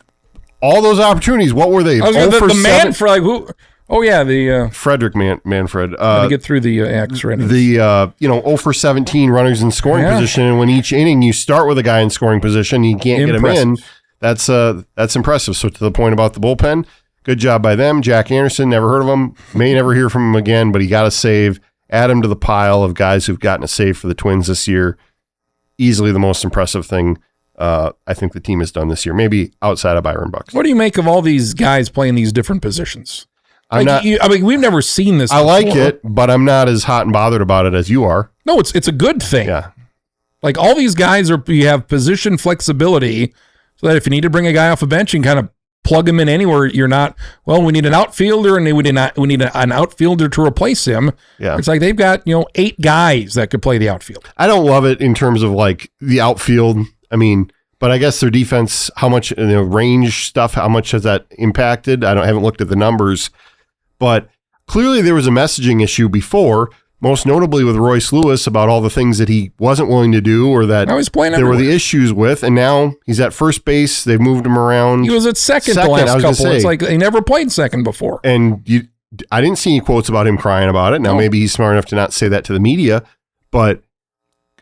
all those opportunities. What were they? The Manfred, who? Oh yeah, the Frederick Manfred. To get through the extra innings. The 0 for 17 runners in scoring position, and when each inning you start with a guy in scoring position, you can't get him in. That's impressive. So to the point about the bullpen, good job by them. Jack Anderson, never heard of him, may never hear from him again, but he got a save. Add him to the pile of guys who've gotten a save for the Twins this year. Easily the most impressive thing I think the team has done this year, maybe outside of Byron Buxton. What do you make of all these guys playing these different positions? We've never seen this before. I like it, but I'm not as hot and bothered about it as you are. No, it's a good thing. Yeah. Like all these guys you have position flexibility so that if you need to bring a guy off a bench, you can kind of plug him in anywhere. You're not, we need an outfielder and we need an outfielder to replace him. Yeah. It's like they've got, 8 guys that could play the outfield. I don't love it in terms of like the outfield. I mean, but I guess their defense, how much range stuff, how much has that impacted? I haven't looked at the numbers. But clearly there was a messaging issue before, most notably with Royce Lewis about all the things that he wasn't willing to do or that there were the issues with. And now he's at first base. They've moved him around. He was at second the last couple. It's like they never played second before. And I didn't see any quotes about him crying about it. Now, maybe he's smart enough to not say that to the media, but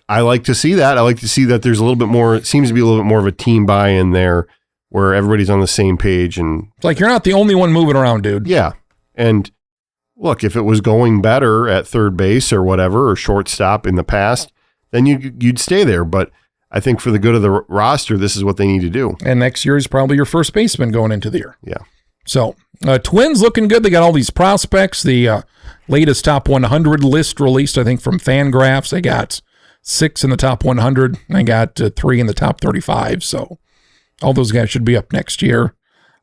I like to see that. I like to see that there's a little bit more, it seems to be a little bit more of a team buy-in there where everybody's on the same page. And it's like, you're not the only one moving around, dude. Yeah. And look, if it was going better at third base or whatever, or shortstop in the past, then you'd stay there. But I think for the good of the roster, this is what they need to do. And next year is probably your first baseman going into the year. Yeah. So, Twins looking good. They got all these prospects. The latest top 100 list released, I think, from Fangraphs. They got 6 in the top 100. They got 3 in the top 35. So, all those guys should be up next year.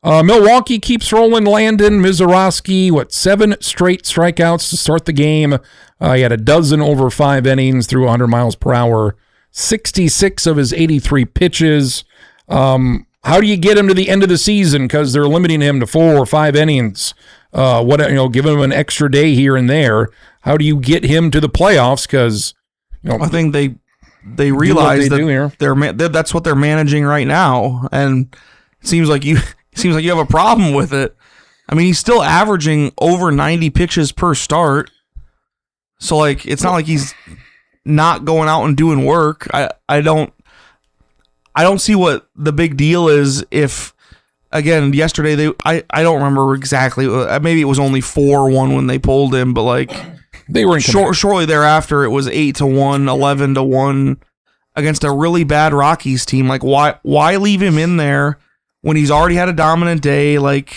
Milwaukee keeps rolling. Landon, Mizorowski, 7 straight strikeouts to start the game. He had a dozen over 5 innings, threw 100 miles per hour, 66 of his 83 pitches. How do you get him to the end of the season? Because they're limiting him to 4 or 5 innings. Giving him an extra day here and there. How do you get him to the playoffs? Because I think they realize that that's what they're managing right now, and it seems like you have a problem with it. I mean, he's still averaging over 90 pitches per start, so it's not like he's not going out and doing work. I don't see what the big deal is if, again, yesterday I don't remember exactly. Maybe it was only 4-1 when they pulled him, but they were in shortly thereafter it was 8-1, 11-1 against a really bad Rockies team. Why leave him in there when he's already had a dominant day? I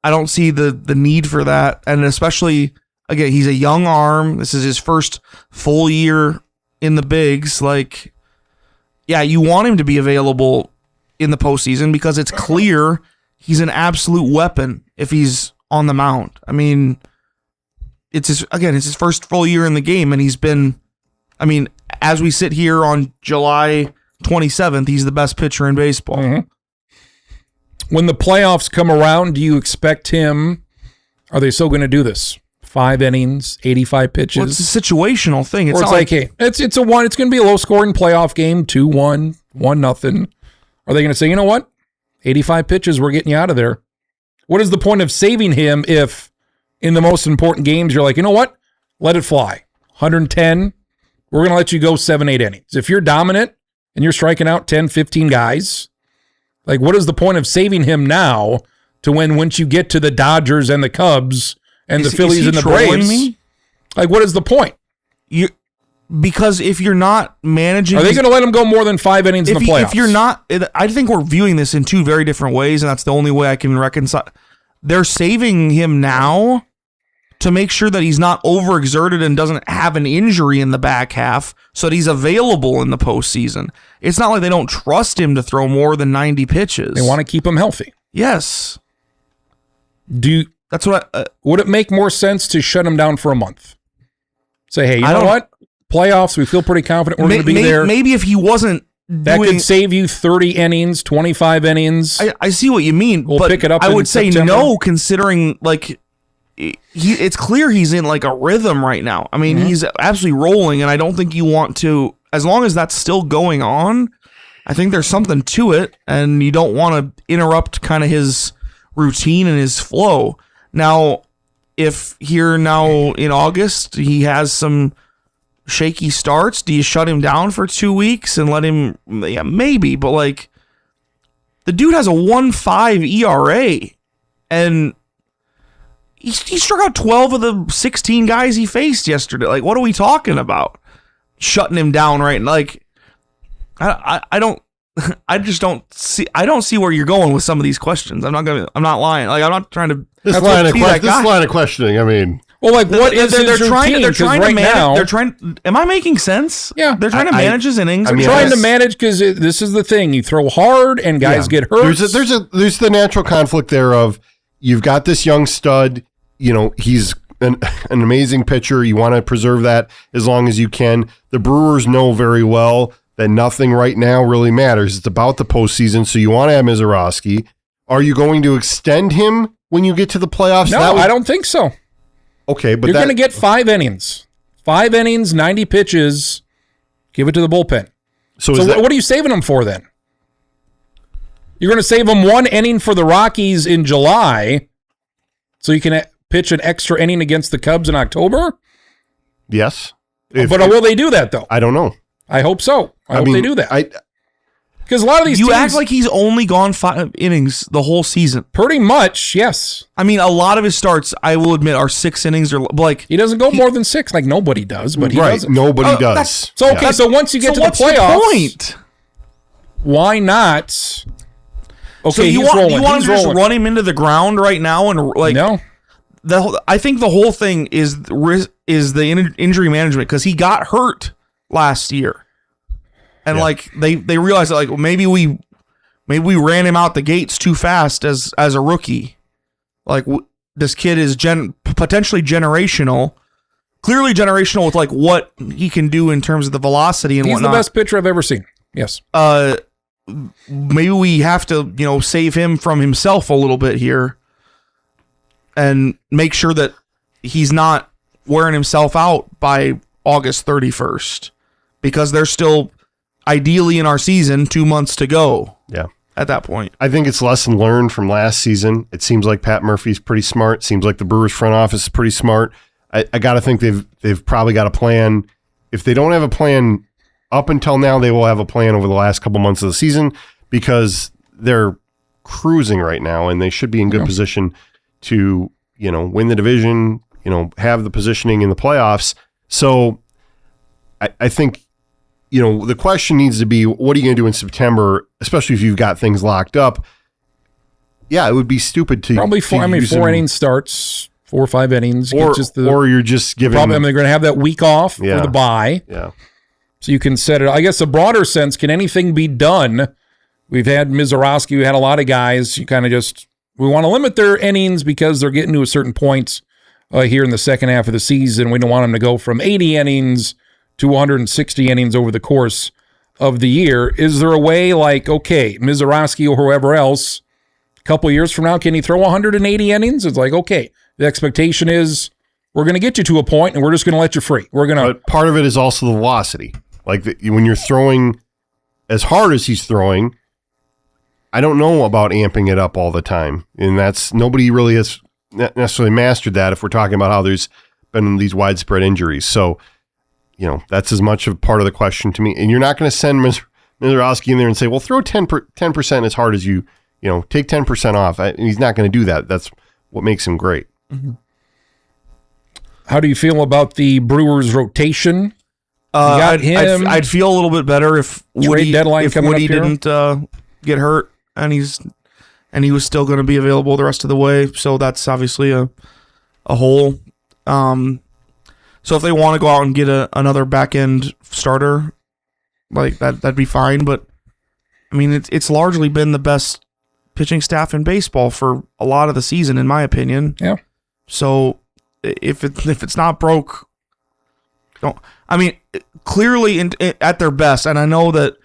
don't see the need for that, and especially, again, he's a young arm. This is his first full year in the bigs. Yeah, you want him to be available in the postseason because it's clear he's an absolute weapon if he's on the mound. I mean, it's his first full year in the game, and he's been, as we sit here on July 27th, he's the best pitcher in baseball. Mm-hmm. When the playoffs come around, do you expect him, are they still going to do this? 5 innings, 85 pitches. Well, it's a situational thing. It's it's going to be a low scoring playoff game, 2-1, 1-0. Are they going to say, you know what? 85 pitches, we're getting you out of there. What is the point of saving him if in the most important games you're like, you know what? Let it fly. 110, we're going to let you go 7-8 innings. If you're dominant and you're striking out 10, 15 guys, what is the point of saving him now to once you get to the Dodgers and the Cubs and the Phillies and the Braves? Me? What is the point? Because if you're not managing... Are they going to let him go more than 5 innings in the playoffs? If you're not... I think we're viewing this in 2 very different ways, and that's the only way I can reconcile. They're saving him now to make sure that he's not overexerted and doesn't have an injury in the back half so that he's available in the postseason. It's not like they don't trust him to throw more than 90 pitches. They want to keep him healthy. Yes. That's what. Would it make more sense to shut him down for a month? Say, hey, you know what? Playoffs, we feel pretty confident we're going to be there. Maybe if he wasn't that could save you 30 innings, 25 innings. I see what you mean, we'll but pick it up. I would say no, considering it's clear he's in a rhythm right now. I mean, he's absolutely rolling, and I don't think you want to, as long as that's still going on, I think there's something to it, and you don't want to interrupt kind of his routine and his flow. Now, if here now in August he has some shaky starts, do you shut him down for 2 weeks and let him? Yeah, maybe, but the dude has a 1.5 ERA, and he struck out 12 of the 16 guys he faced yesterday. What are we talking about? Shutting him down, right? I don't. I just don't see. I don't see where you're going with some of these questions. I'm not lying. I'm not trying to. This line of questioning. I mean, what is his routine? They're trying to manage. They're trying. Am I making sense? Yeah, they're trying to manage his innings. They're trying to manage because this is the thing. You throw hard and guys get hurt. There's the natural conflict there of you've got this young stud. He's an amazing pitcher. You want to preserve that as long as you can. The Brewers know very well that nothing right now really matters. It's about the postseason, so you want to have Mizorowski. Are you going to extend him when you get to the playoffs? No, I don't think so. Okay, but you're going to get 5 innings. 5 innings, 90 pitches. Give it to the bullpen. So what are you saving him for then? You're going to save him 1 inning for the Rockies in July. so you can pitch an extra inning against the Cubs in October? Yes. But will they do that, though? I don't know. I hope so. I hope they do that. Because a lot of these You teams, act like he's only gone 5 innings the whole season. pretty much, yes. I mean, a lot of his starts, I will admit, are 6 innings or like. He doesn't go more than 6, like nobody does, but he doesn't. Nobody does. So, okay, so once you get to the playoffs, point? Why not? Okay, So you want to just run him into the ground right now and like No. I think the whole thing is the injury management because he got hurt last year. And like they realized that like maybe we ran him out the gates too fast as a rookie. Like this kid is potentially generational, clearly generational with like what he can do in terms of the velocity and whatnot. He's the best pitcher I've ever seen. Yes. Maybe we have to save him from himself a little bit here, and make sure that he's not wearing himself out by August 31st, because there's still. Ideally in our season, 2 months to go. Yeah. At that point. I think it's lesson learned from last season. It seems like Pat Murphy's pretty smart. Seems like the Brewers front office is pretty smart. I got to think they've probably got a plan. If they don't have a plan up until now, they will have a plan over the last couple months of the season because they're cruising right now and they should be in good position to, win the division, have the positioning in the playoffs. So I think, the question needs to be, what are you going to do in September, especially if you've got things locked up? Yeah, it would be stupid to probably 4 innings starts, 4 or 5 innings. Or you're just giving. Probably, they're going to have that week off for the bye. Yeah. So you can set it. I guess a broader sense, can anything be done? We've had Mizorowski, we had a lot of guys. You kind of we want to limit their innings because they're getting to a certain point here in the second half of the season. We don't want them to go from 80 innings to 160 innings over the course of the year. Is there a way like, okay, Mizorowski or whoever else, a couple years from now, can he throw 180 innings? It's like, okay, the expectation is we're going to get you to a point and we're just going to let you free. But part of it is also the velocity. Like when you're throwing as hard as he's throwing, I don't know about amping it up all the time. And nobody really has necessarily mastered that if we're talking about how there's been these widespread injuries. So, that's as much of part of the question to me. And you're not going to send Mizorowski in there and say, well, throw 10% as hard as you take 10% off. He's not going to do that. That's what makes him great. Mm-hmm. How do you feel about the Brewers rotation? I'd feel a little bit better if Woody didn't get hurt and he was still going to be available the rest of the way. So that's obviously a hole. So if they want to go out and get another back end starter, like that'd be fine. But I mean, it's largely been the best pitching staff in baseball for a lot of the season, in my opinion. Yeah. So if it's not broke, don't. I mean, clearly at their best, and I know that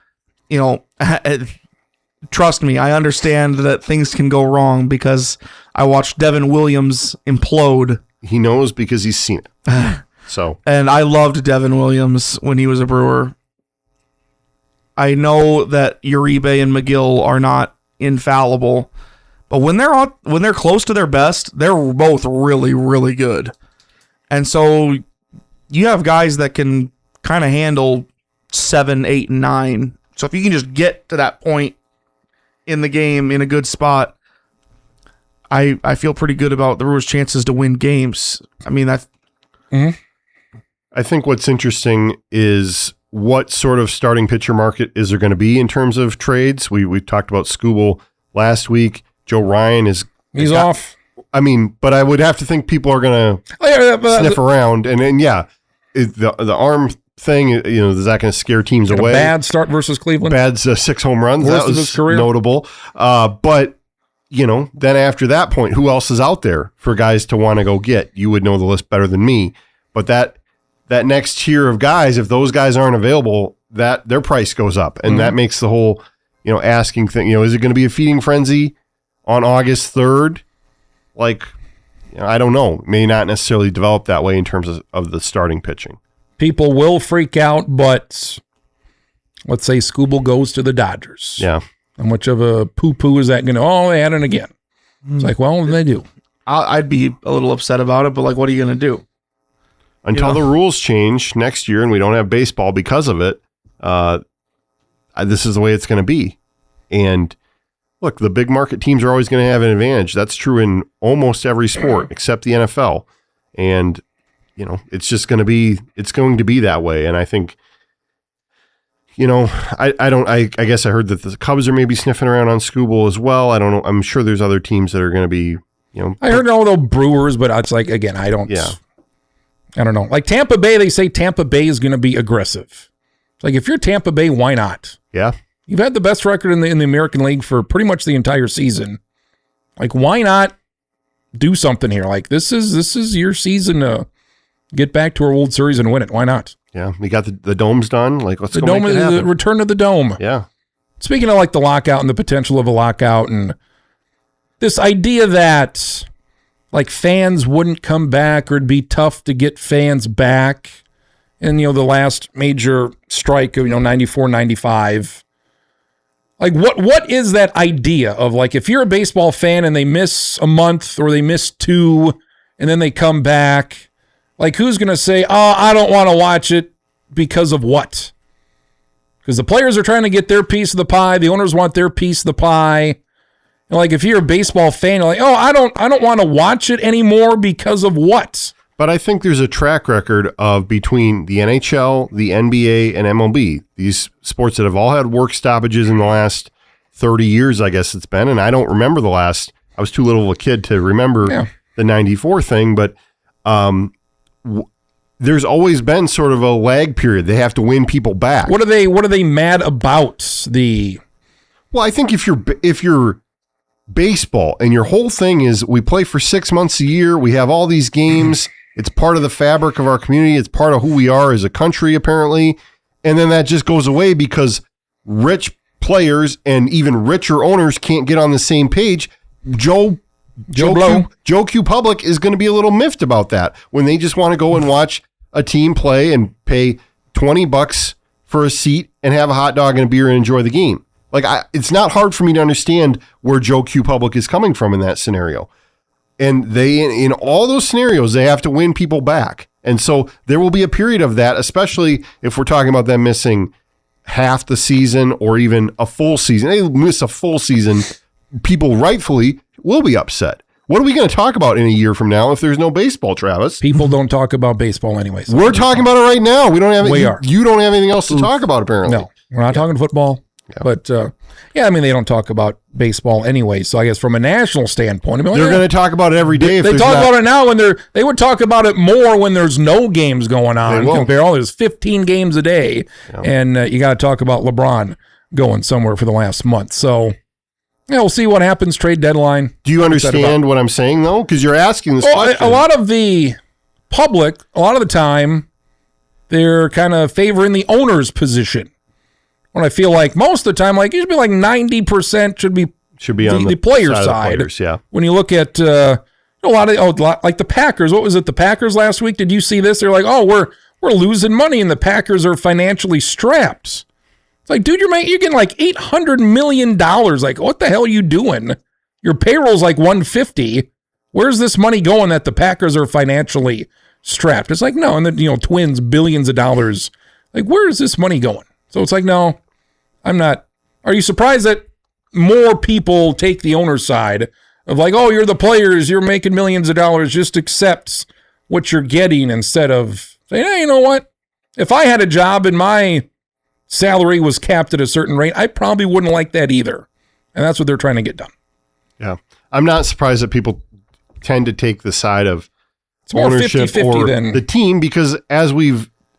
trust me, I understand that things can go wrong because I watched Devin Williams implode. He knows because he's seen it. And I loved Devin Williams when he was a Brewer. I know that Uribe and McGill are not infallible, but when they're close to their best, they're both really, really good. And so you have guys that can kind of handle 7, 8, and 9. So if you can just get to that point in the game in a good spot, I feel pretty good about the Brewers' chances to win games. I mean, that. Mm-hmm. I think what's interesting is what sort of starting pitcher market is there going to be in terms of trades. We talked about Skubal last week. Joe Ryan he's off. I mean, but I would have to think people are going to sniff around, and the arm thing, is that going to scare teams away? A bad start versus Cleveland. Bad's 6 home runs. Worst that was of his career. Notable. But then after that point, who else is out there for guys to want to go get? You would know the list better than me. But that next tier of guys, if those guys aren't available, that their price goes up, and that makes the whole asking thing. Is it going to be a feeding frenzy on August 3rd? Like, I don't know. It may not necessarily develop that way in terms of the starting pitching. People will freak out, but let's say Skubal goes to the Dodgers. Yeah. How much of a poo-poo is that going to? Oh, they had it again. It's like, well, they do. I'd be a little upset about it, but like, what are you going to do? Until the rules change next year and we don't have baseball because of it, this is the way it's going to be. And look, the big market teams are always going to have an advantage. That's true in almost every sport except the NFL. And, it's just going to be that way. And I think, I guess I heard that the Cubs are maybe sniffing around on Scooble as well. I don't know. I'm sure there's other teams that are going to be, I heard all the Brewers, but it's like, again, I don't know. Like Tampa Bay, they say Tampa Bay is going to be aggressive. It's like, if you're Tampa Bay, why not? Yeah. You've had the best record in the American League for pretty much the entire season. Like, why not do something here? Like, this is your season to get back to our World Series and win it. Why not? Yeah, we got the domes done. Like, let's go make it happen. The return to the dome. Yeah. Speaking of like the lockout and the potential of a lockout and this idea that like fans wouldn't come back or it'd be tough to get fans back. And, the last major strike of, 94, 95. Like, what is that idea of, like, if you're a baseball fan and they miss a month or they miss 2 and then they come back, like, who's going to say, oh, I don't want to watch it because of what? Because the players are trying to get their piece of the pie. The owners want their piece of the pie. And, like, if you're a baseball fan, you're like, oh, I don't want to watch it anymore because of what? But I think there's a track record of between the NHL, the NBA, and MLB, these sports that have all had work stoppages in the last 30 years, I guess it's been. And I don't remember I was too little of a kid to remember the 94 thing, but there's always been sort of a lag period. They have to win people back. What are they mad about? Well, I think if you're baseball and your whole thing is we play for 6 months a year, we have all these games. It's part of the fabric of our community. It's part of who we are as a country, apparently. And then that just goes away because rich players and even richer owners can't get on the same page. Joe Q Public is going to be a little miffed about that when they just want to go and watch a team play and pay $20 for a seat and have a hot dog and a beer and enjoy the game. Like, it's not hard for me to understand where Joe Q Public is coming from in that scenario. And they, in all those scenarios, they have to win people back. And so there will be a period of that, especially if we're talking about them missing half the season or even a full season. They miss a full season, people rightfully will be upset. What are we going to talk about in a year from now if there's no baseball, Travis? People don't talk about baseball anyways. We're talking about it right now. We don't have you don't have anything else to talk about, apparently. No, we're not talking football. Yeah. But, they don't talk about baseball anyway. So I guess from a national standpoint, they're going to talk about it every day. They talk about it now when they would talk about it more when there's no games going on. There's 15 games a day. Yeah. And you got to talk about LeBron going somewhere for the last month. So, we'll see what happens trade deadline. Do you understand what I'm saying, though? Because you're asking this question. A lot of the public, a lot of the time, they're kind of favoring the owner's position. When I feel like most of the time, like it should be like 90% should be on the player side. Players, yeah. When you look at a lot of like the Packers, what was it? The Packers last week? Did you see this? They're like, oh, we're losing money, and the Packers are financially strapped. It's like, dude, you're getting like $800 million. Like, what the hell are you doing? Your payroll's like $150. Where's this money going that the Packers are financially strapped? It's like, no, and the Twins, billions of dollars. Like, where is this money going? So it's like, no, I'm not. Are you surprised that more people take the owner's side of like, oh, you're the players, you're making millions of dollars, just accept what you're getting instead of saying, hey, you know what? If I had a job and my salary was capped at a certain rate, I probably wouldn't like that either. And that's what they're trying to get done. Yeah. I'm not surprised that people tend to take the side of it's more ownership 50-50 or than the team because as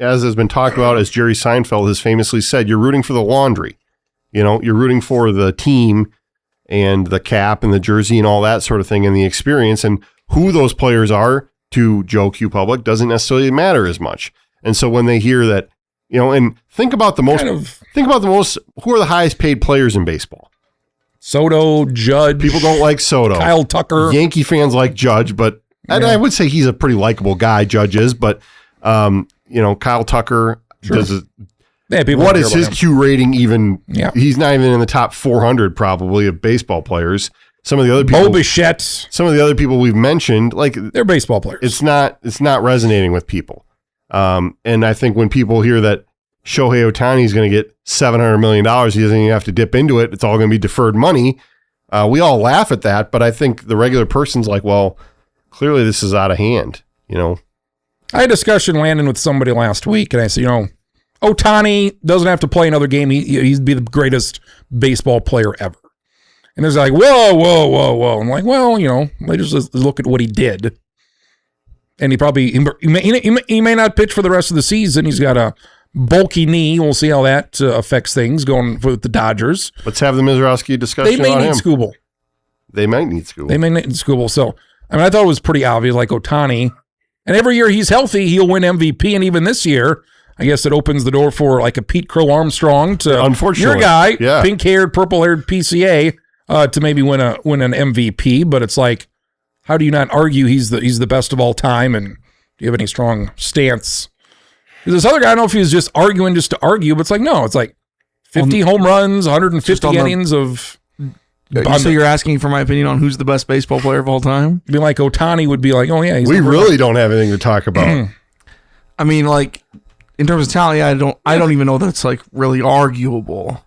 has been talked about, as Jerry Seinfeld has famously said, you're rooting for the laundry. You're rooting for the team and the cap and the jersey and all that sort of thing and the experience. And who those players are to Joe Q Public doesn't necessarily matter as much. And so when they hear that, and think about the most, who are the highest paid players in baseball? Soto, Judge. People don't like Soto. Kyle Tucker. Yankee fans like Judge, but I would say he's a pretty likable guy, Judge is, but Kyle Tucker does what is his Q rating even? Yeah. He's not even in the top 400 probably of baseball players. some of the other people, Bichette, some of the other people we've mentioned, like they're baseball players. It's not resonating with people. And I think when people hear that Shohei Ohtani is going to get $700 million, he doesn't even have to dip into it. It's all going to be deferred money. We all laugh at that, but I think the regular person's like, well, clearly this is out of hand, you know. I had a discussion, Landon, with somebody last week, and I said, Ohtani doesn't have to play another game. He'd be the greatest baseball player ever. And there's like, whoa. I'm like, well, let's just look at what he did. And he may not pitch for the rest of the season. He's got a bulky knee. We'll see how that affects things going for the Dodgers. Let's have the Mizrowski discussion. They may need Skubal. They might need Skubal. So, I thought it was pretty obvious, like Ohtani. And every year he's healthy, he'll win MVP. And even this year, I guess it opens the door for like a Pete Crow Armstrong to unfortunately, your guy, pink-haired, purple-haired PCA, to maybe win an MVP. But it's like, how do you not argue he's the best of all time? And do you have any strong stance? Because this other guy, I don't know if he was just arguing just to argue, but it's like, no, it's like 50 home runs, 150 innings of... So you're asking for my opinion on who's the best baseball player of all time? Be like Ohtani would be like, oh yeah, we really don't have anything to talk about. I mean, like in terms of talent, I don't even know that's like really arguable.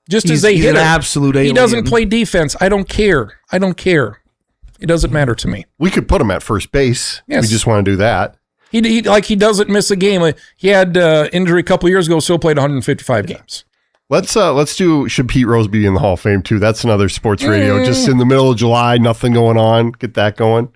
Just as he's an absolute alien. He doesn't play defense. I don't care. It doesn't matter to me. We could put him at first base. Yes. We just want to do that. He doesn't miss a game. He had injury a couple years ago, still played 155 games. Let's do, should Pete Rose be in the Hall of Fame too? That's another sports radio. Just in the middle of July, nothing going on. Get that going.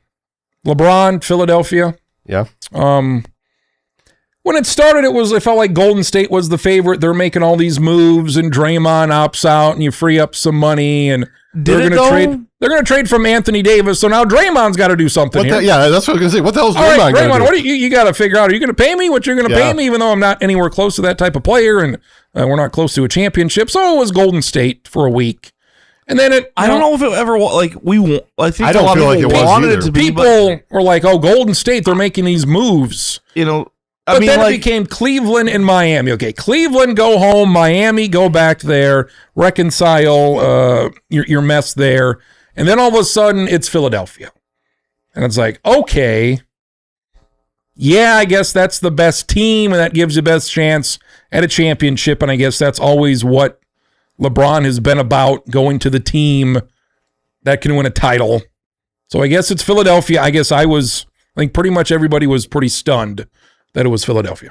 LeBron, Philadelphia. Yeah. When it started, it felt like Golden State was the favorite. They're making all these moves, and Draymond opts out, and you free up some money, and they're going to trade from Anthony Davis. So now Draymond's got to do something here. Yeah, that's what I was going to say. What the hell's Draymond going to do? What do you got to figure out? Are you going to pay me what you're going to pay me, even though I'm not anywhere close to that type of player, and we're not close to a championship? So it was Golden State for a week. And then I don't know if it ever I think I don't feel like it wanted it to be. People were like, "Oh, Golden State, they're making these moves." But then it became Cleveland and Miami. Okay, Cleveland, go home. Miami, go back there. Reconcile your mess there. And then all of a sudden, it's Philadelphia. And it's like, okay, yeah, I guess that's the best team, and that gives you the best chance at a championship. And I guess that's always what LeBron has been about, going to the team that can win a title. So I guess it's Philadelphia. I think pretty much everybody was pretty stunned that it was Philadelphia.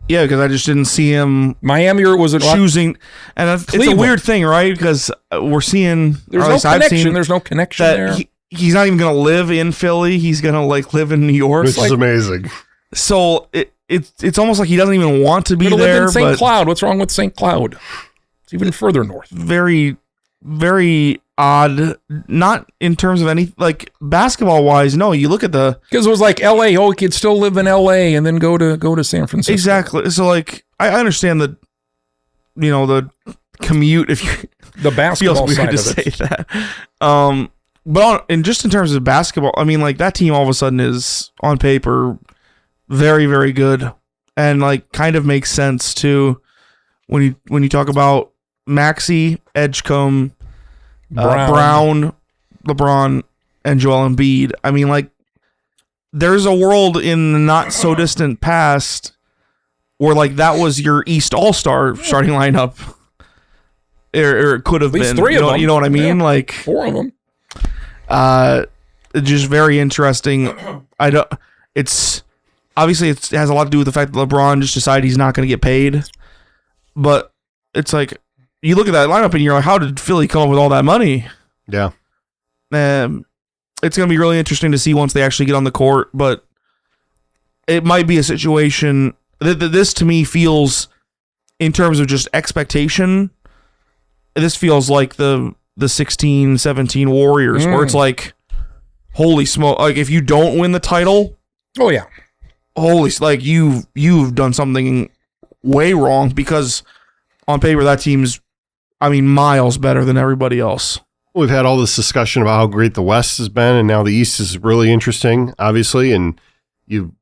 Yeah, because I just didn't see him. Miami, or was it choosing? And it's a weird thing, right? Because we're seeing there's no connection there. He's not even going to live in Philly. He's going to live in New York. Which is amazing. So it's almost like he doesn't even want to be there. Live in St. Cloud. What's wrong with St. Cloud? It's even further north. Very, very odd. Not in terms of any basketball wise. No, you look at because it was like L.A. Oh, he could still live in L.A. and then go to San Francisco. Exactly. So I understand the commute if you the basketball feels weird to say that. But in terms of basketball, I mean, that team all of a sudden is on paper very, very good, and kind of makes sense too when you talk about Maxey, Edgecombe, Brown, LeBron, and Joel Embiid. I mean, there's a world in the not so distant past where that was your East All-Star starting lineup, or it could have been. Three of them. You know what I mean? Yeah, 4 of them. Just very interesting. It's obviously it has a lot to do with the fact that LeBron just decided he's not going to get paid, but it's you look at that lineup and you're like, how did Philly come up with all that money? Yeah. It's going to be really interesting to see once they actually get on the court, but it might be a situation that this to me feels, in terms of just expectation, this feels like the 16-17 Warriors, where it's holy smoke, if you don't win the title, oh yeah, holy, you've done something way wrong, because on paper that team's, miles better than everybody else. We've had all this discussion about how great the West has been, and now the East is really interesting, obviously, and you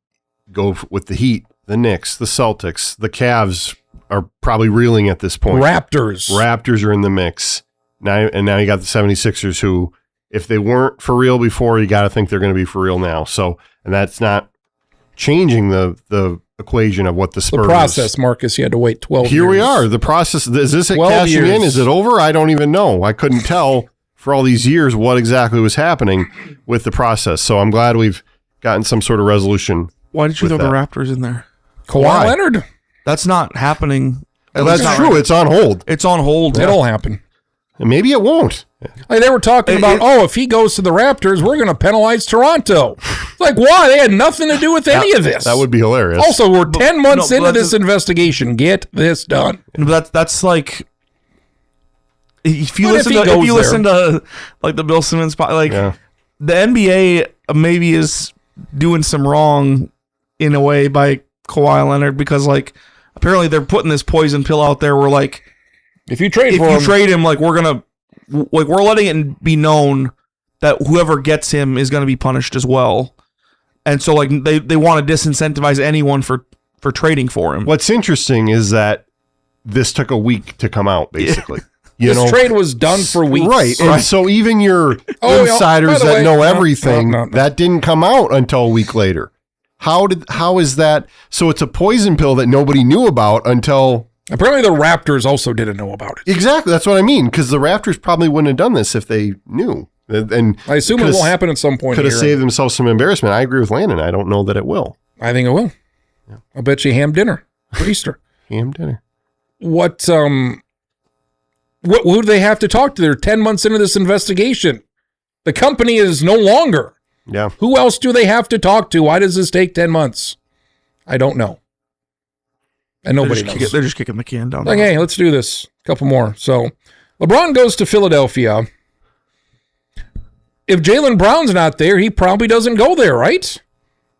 go with the Heat, the Knicks, the Celtics, the Cavs are probably reeling at this point. Raptors are in the mix. Now you got the 76ers who, if they weren't for real before, you got to think they're going to be for real now. So, and that's not changing the equation of what the Spurs. The process, Marcus, you had to wait 12 Here years. we are. The process. Is this it 12 cashing years. in? Is it over? I don't even know. I couldn't tell for all these years what exactly was happening with the process. So I'm glad we've gotten some sort of resolution. Why did you throw with the that. Raptors in there? Kawhi Why? Leonard. That's not happening. Well, that's true. It's on hold. It's on hold. It'll happen. And maybe it won't. Like they were talking about, if he goes to the Raptors, we're going to penalize Toronto. It's like, why? They had nothing to do with any of this. That would be hilarious. Also, we're 10 months no, into that's this investigation. Get this done. That's like if you What listen if he to goes listen to like the Bill Simmons like Yeah. the NBA maybe is doing some wrong in a way by Kawhi Leonard because like apparently they're putting this poison pill out there where like If you trade if for you him, trade him like we're letting it be known that whoever gets him is going to be punished as well. And so like they want to disincentivize anyone for trading for him. What's interesting is that this took a week to come out, basically. this trade was done for weeks. Right. And so even your Oh, yeah, insiders by the that way, know no, everything, no. that didn't come out until a week later. How is that? So it's a poison pill that nobody knew about until... Apparently the Raptors also didn't know about it. Exactly. That's what I mean. Because the Raptors probably wouldn't have done this if they knew. And I assume it will happen at some point. Could have here. saved themselves some embarrassment. I agree with Landon. I don't know that it will. I think it will. I'll bet you ham dinner for Easter. Ham dinner. What who do they have to talk to? They're 10 months into this investigation. The company is no longer. Yeah. Who else do they have to talk to? Why does this take 10 months? I don't know. And nobody knows. They're just kicking the can down. Like, hey, let's do this. A couple more. So, LeBron goes to Philadelphia. If Jaylen Brown's not there, he probably doesn't go there, right?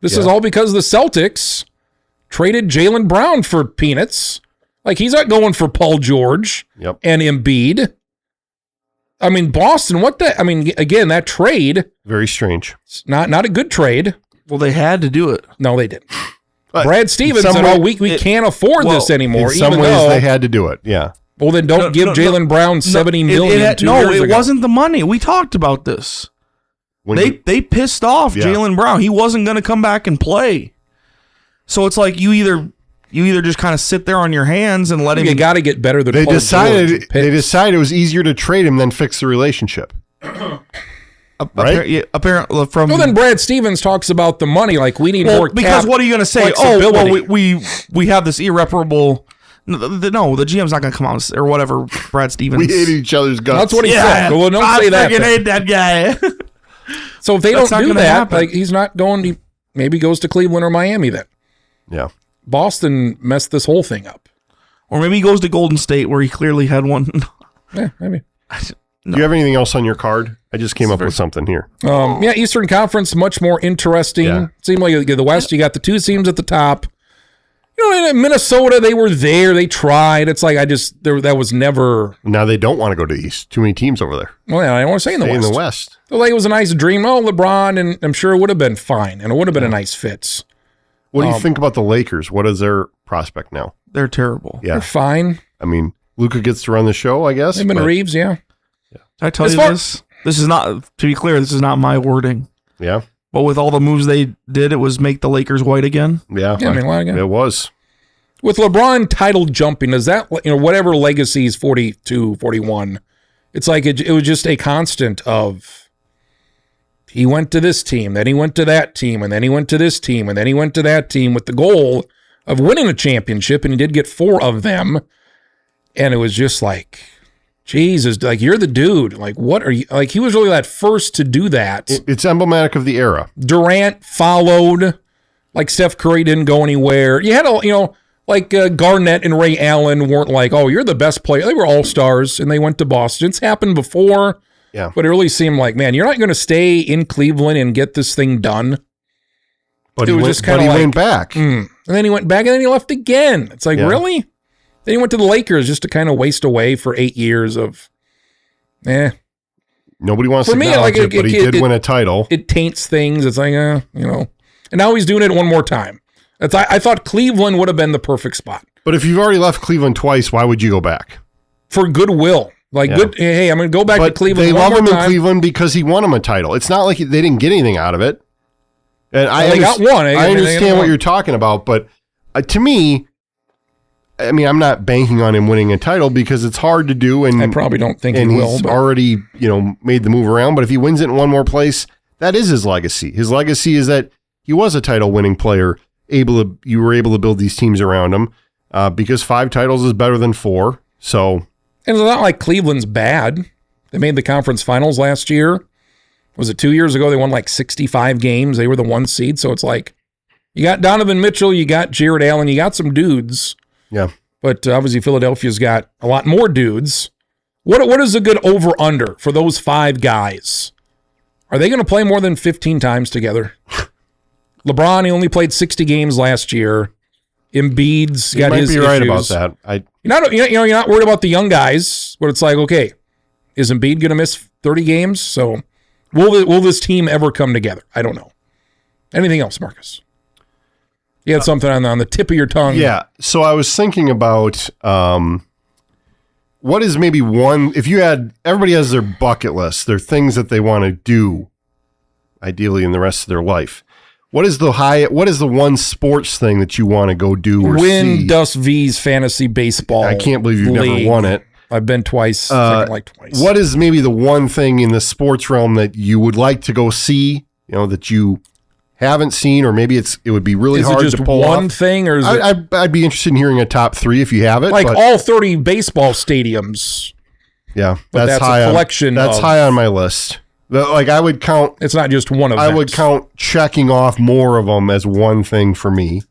This is all because the Celtics traded Jaylen Brown for peanuts. Like, he's not going for Paul George and Embiid. I mean, Boston, again, that trade, Very strange. not a good trade. Well, they had to do it. No, they didn't. But Brad Stevens in said, some we can't afford this anymore. In some even ways, though, they had to do it. Yeah. well, then don't give Jaylen Brown $70 million 2 years it ago. wasn't the money. We talked about this. When They pissed off Jaylen Brown. He wasn't going to come back and play. So it's like you either just kind of sit there on your hands and let him. You got to get better than they Paul decided George. they decided it was easier to trade him than fix the relationship. Right? Apparently, from Well, then Brad Stevens talks about the money. Like, we need more because cap what are you going to say? flexibility. Oh, well, we have this irreparable. No, the GM's not going to come out or whatever. Brad Stevens. We hated each other's guts. That's what he said. Well, don't I say that. freaking then. hate that guy. So if they That's don't not do gonna that, happen. like he's not going. He maybe goes to Cleveland or Miami. Then Yeah. Boston messed this whole thing up. Or maybe he goes to Golden State where he clearly had one. Yeah, maybe. Do you have anything else on your card? I just came up with something here. Yeah, Eastern Conference much more interesting. Yeah. Seemed like the West, you got the two teams at the top. You know, in Minnesota, they were there. They tried. It's like that was never. Now they don't want to go to the East. Too many teams over there. Well, yeah, I don't want to say in the Stay West. in the West. So, like, it was a nice dream. Oh, LeBron, and I'm sure it would have been fine, and it would have been a nice fit. What do you think about the Lakers? What is their prospect now? They're terrible. Yeah. They're fine. I mean, Luka gets to run the show, I guess. They've been but- Reeves, yeah. Did I tell As you far- this? This is not, to be clear, this is not my wording. Yeah. But with all the moves they did, it was make the Lakers white again. Yeah. Yeah, I mean, like, It was. with LeBron title jumping, does that, whatever legacy is 42, 41, it's like it was just a constant of he went to this team, then he went to that team, and then he went to this team, and then he went to that team with the goal of winning a championship, and he did get 4 of them. And it was just like, Jesus, like, you're the dude. Like, what are you, like, he was really that first to do that. It's emblematic of the era. Durant followed, like Steph Curry didn't go anywhere. You had like Garnett and Ray Allen weren't like, oh, you're the best player. They were all-stars, and they went to Boston. It's happened before, Yeah. but it really seemed like, man, you're not going to stay in Cleveland and get this thing done. But It he was went, just kinda but he like, went back. And then he went back, and then he left again. It's like, Yeah. really? Then he went to the Lakers just to kind of waste away for 8 years of, Nobody wants For to me, acknowledge like, it, but he did win a title. it taints things. It's like, And now he's doing it one more time. I thought Cleveland would have been the perfect spot But if you've already left Cleveland twice, why would you go back? for goodwill. Like, good. Hey, I'm going to go back to Cleveland. They one love more him time. in Cleveland because he won him a title. It's not like they didn't get anything out of it. And They got one. I understand what you're talking about, but to me, I mean, I'm not banking on him winning a title because it's hard to do, and I probably don't think he will. He's already, made the move around. But if he wins it in one more place, that is his legacy. His legacy is that he was a title-winning player. You were able to build these teams around him because 5 titles is better than 4. So, and it's not like Cleveland's bad. They made the conference finals last year. Was it 2 years ago? They won like 65 games. They were the 1 seed. So it's like you got Donovan Mitchell, you got Jared Allen, you got some dudes. Yeah. But obviously Philadelphia's got a lot more dudes. What is a good over-under for those 5 guys? Are they going to play more than 15 times together? LeBron, he only played 60 games last year. Embiid's got his issues. You might be right about that. You're not worried about the young guys, but it's like, okay, is Embiid going to miss 30 games? So will this team ever come together? I don't know. Anything else, Marcus? You had something on the tip of your tongue. Yeah. So I was thinking about what is maybe one, if you had, everybody has their bucket list, their things that they want to do, ideally in the rest of their life. What is the one sports thing that you want to go do or win see? Dust V's fantasy baseball. I can't believe you've league. never won it. I've been twice. Like twice. What is maybe the one thing in the sports realm that you would like to go see, that you haven't seen, or maybe it would be really hard to pull one off? thing, or is I'd be interested in hearing a top 3 if you have it. Like all 30 baseball stadiums. Yeah, that's high a collection. That's high on my list. Like I would count. It's not just one of them. I would count checking off more of them as one thing for me.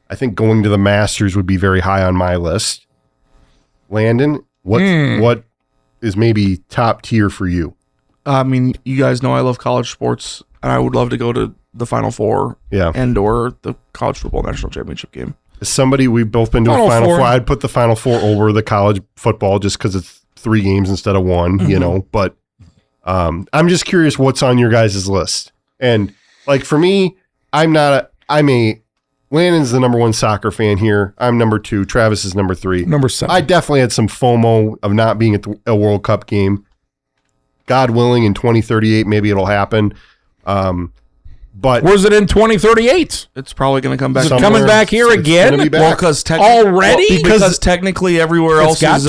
I think going to the Masters would be very high on my list. Landon, what is maybe top tier for you? I mean, you guys know I love college sports, and I would love to go to the Final Four and or the college football national championship game. As somebody, we've both been to a Final Four. I'd put the Final Four over the college football just because it's 3 games instead of 1, but I'm just curious what's on your guys' list. And like for me, Landon's the number 1 soccer fan here. I'm number 2. Travis is number 3. Number 7. I definitely had some FOMO of not being at a World Cup game. God willing, in 2038, maybe it'll happen. But where's it in 2038? It's probably going to come back. Is it coming back here again? Be back. Well, because technically everywhere else is.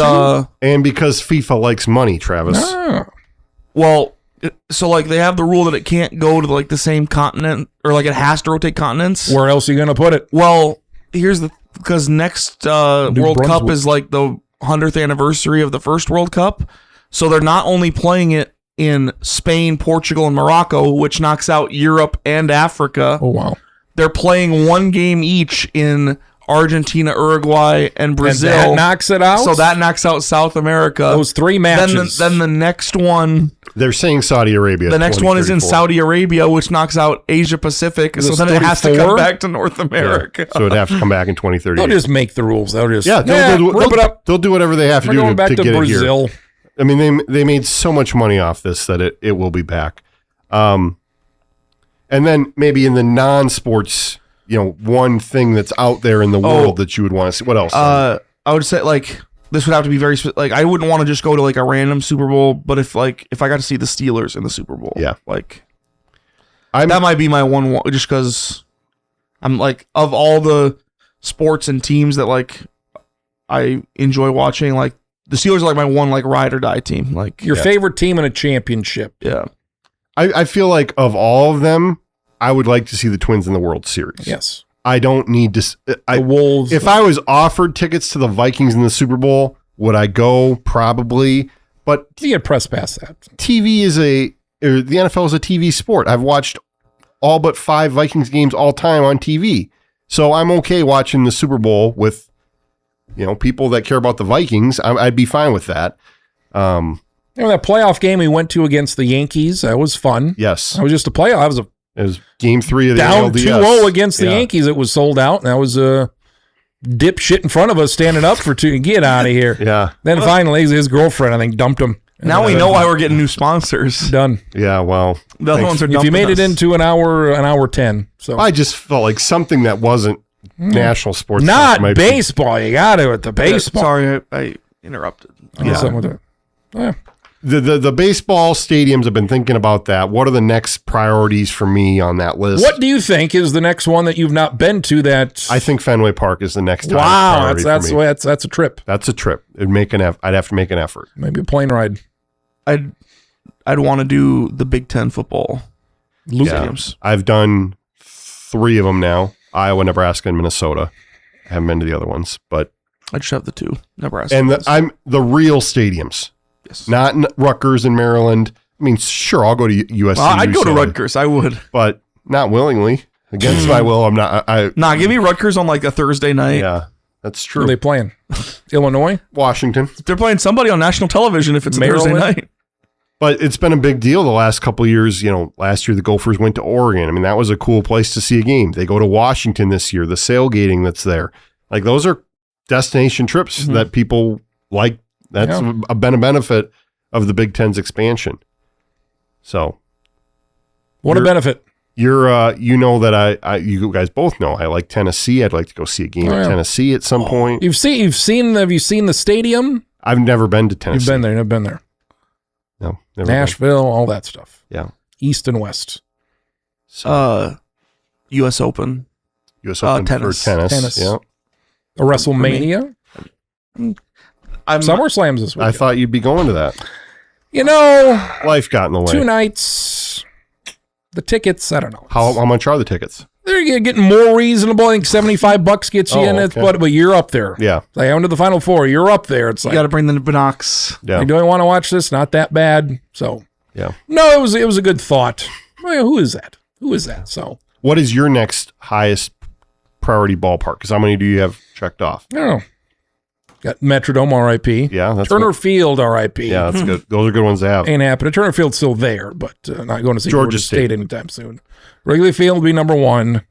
And because FIFA likes money, Travis. Ah. Well, so like they have the rule that it can't go to like the same continent, or like it has to rotate continents. Where else are you going to put it? Well, because next World Cup is like the 100th anniversary of the first World Cup. So they're not only playing it in Spain, Portugal, and Morocco, which knocks out Europe and Africa. Oh, wow. They're playing 1 game each in Argentina, Uruguay, and Brazil. And that knocks it out? So that knocks out South America. Those 3 matches. Then the next one... They're saying Saudi Arabia. The next one is in Saudi Arabia, which knocks out Asia Pacific. So then it has to come back to North America. Yeah. So it'd have to come back in 2030. They'll just make the rules. They'll rip it up. They'll do whatever they have to do to get Brazil. it here. I mean, they made so much money off this that it will be back. And then maybe in the non-sports, one thing that's out there in the world that you would want to see. What else? I would say like this would have to be very like I wouldn't want to just go to like a random Super Bowl, but if I got to see the Steelers in the Super Bowl, that might be my one just because I'm like of all the sports and teams that like I enjoy watching, like the Steelers are like my one like ride or die team. Like your favorite team in a championship. Yeah. I feel like of all of them, I would like to see the Twins in the World Series. Yes. I don't need to. The Wolves. If I was offered tickets to the Vikings in the Super Bowl, would I go? Probably. But you get press past that. TV the NFL is a TV sport. I've watched all but 5 Vikings games all time on TV. So I'm okay watching the Super Bowl with people that care about the Vikings. I'd be fine with that. That playoff game we went to against the Yankees, that was fun. Yes. That was just a playoff. It was game 3 of the down ALDS. 2-0 against the Yankees. It was sold out. And that was a dipshit in front of us standing up for 2. Get out of here. Yeah. Then finally, his girlfriend, I think, dumped him. Now we know why we're getting new sponsors. Done. Yeah, well. The other ones are if you made it into an hour 10. So I just felt like something that wasn't national sports. Not baseball. You got it with the baseball. Sorry, I interrupted. Something with it. Yeah. The baseball stadiums, I've been thinking about that. What are the next priorities for me on that list? What do you think is the next one that you've not been to that? I think Fenway Park is the next Wow, priority that's for me. that's a trip. That's a trip. I'd have to make an effort. Maybe a plane ride. I'd want to do the Big Ten football stadiums. I've done 3 of them now: Iowa, Nebraska, and Minnesota. I haven't been to the other ones, but I just have the 2, Nebraska. and I'm the real stadiums, yes. not Rutgers in Maryland. I mean, sure, I'll go to USC. I'd go to UCLA, Rutgers. I would. but not willingly. Against my will, I'm not. Nah, give me Rutgers on like a Thursday night. Yeah, that's Who are true. they playing? Illinois? Washington. They're playing somebody on national television if it's a Thursday Maryland? night. But it's been a big deal the last couple of years. Last year the Gophers went to Oregon. I mean, that was a cool place to see a game. They go to Washington this year, the sailgating that's there. Like, those are destination trips that people like. That's been a benefit of the Big Ten's expansion. So. What a benefit. You're, that you guys both know I like Tennessee. I'd like to go see a game at Tennessee at some point. Have you seen the stadium? I've never been to Tennessee. You've been there. You've been there. No, never been. Nashville, all that stuff. Yeah. East and West. U.S. Open. U.S. Open tennis. for tennis. Tennis. Yeah. A WrestleMania. SummerSlam's this week. I thought you'd be going to that. Life got in the way. 2 nights. The tickets, I don't know. How much are the tickets? They're getting more reasonable. I think $75 gets you in it, okay. but you're up there. Yeah. Like, under the Final Four, you're up there. It's You like, got to bring the binocs. Yeah. do I want to watch this? Not that bad. So, Yeah. no, it was a good thought. Well, who is that? So, What is your next highest priority ballpark? Because how many do you have checked off? I don't know. Got Metrodome, R.I.P. Yeah, that's Turner good. Field, R.I.P. Yeah, that's good. Those are good ones to have. Ain't happening. Turner Field's still there, but not going to see Georgia Georgia State anytime soon. Wrigley Field will be number 1.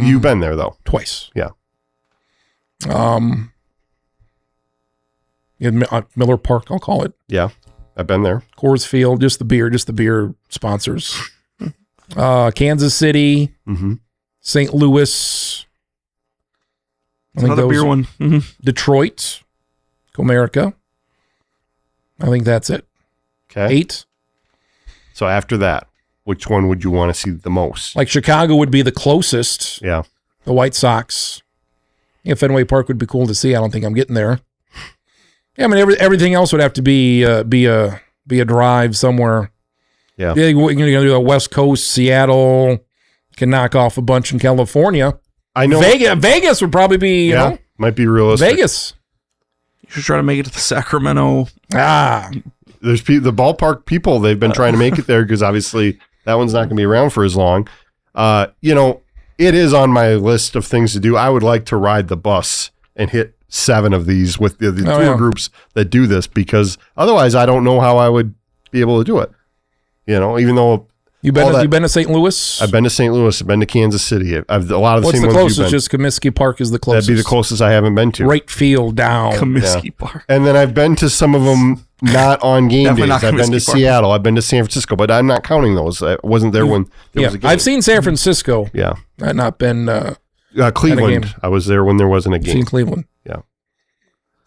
You've been there though. Twice. Yeah. Miller Park, I'll call it. Yeah, I've been there. Coors Field, just the beer sponsors. Kansas City, St. Louis. I think Another those- beer one. Mm-hmm. Detroit, Comerica. I think that's it. Okay. 8. So after that, which one would you want to see the most? Like Chicago would be the closest. Yeah. The White Sox. Yeah, Fenway Park would be cool to see. I don't think I'm getting there. Yeah, I mean everything else would have to be a drive somewhere. Yeah. Yeah, you're going to do a West Coast, Seattle. Can knock off a bunch in California. I know. Vegas would probably be, might be realistic. Vegas. You should try to make it to the Sacramento. There's the ballpark people. They've been trying to make it there because obviously that one's not going to be around for as long. It is on my list of things to do. I would like to ride the bus and hit 7 of these with the tour groups that do this, because otherwise I don't know how I would be able to do it. Even though you've been to St. Louis? I've been to St. Louis. I've been to Kansas City. I've a lot of the What's same the ones closest? you've been. Just Comiskey Park is the closest. That'd be the closest I haven't been to. Right field down. Comiskey Park. And then I've been to some of them not on game Definitely days. not I've been to Comiskey Park. Seattle. I've been to San Francisco, but I'm not counting those. I wasn't there when there was a game. I've seen San Francisco. Yeah. I've not been Cleveland. game. I was there when there wasn't a game. seen Cleveland. Yeah.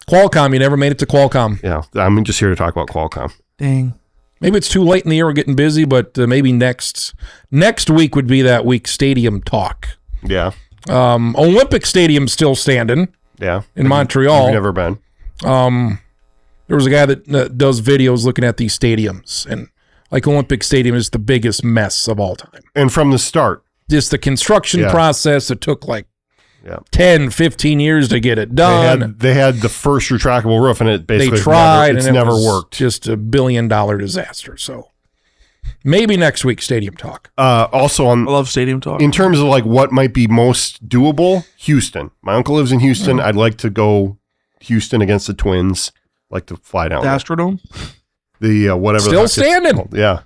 Qualcomm, you never made it to Qualcomm. Yeah. I'm just here to talk about Qualcomm. Dang. Maybe it's too late in the year. We're getting busy, but maybe next week would be that week stadium talk. Yeah. Olympic Stadium's still standing Yeah. in Montreal. I've never been. There was a guy that does videos looking at these stadiums, and like Olympic Stadium is the biggest mess of all time. And from the start. Just the construction Yeah. process, it took like Yeah. 10, 15 years to get it done. They had the first retractable roof, and it They basically tried, it's and it never was worked. just $1 billion disaster. So maybe next week, stadium talk. Also I love stadium talk. in terms of like what might be most doable, Houston. My uncle lives in Houston. I'd like to go Houston against the Twins. Like to fly down the there. Astrodome. The whatever. Still the heck it's standing. called. Yeah.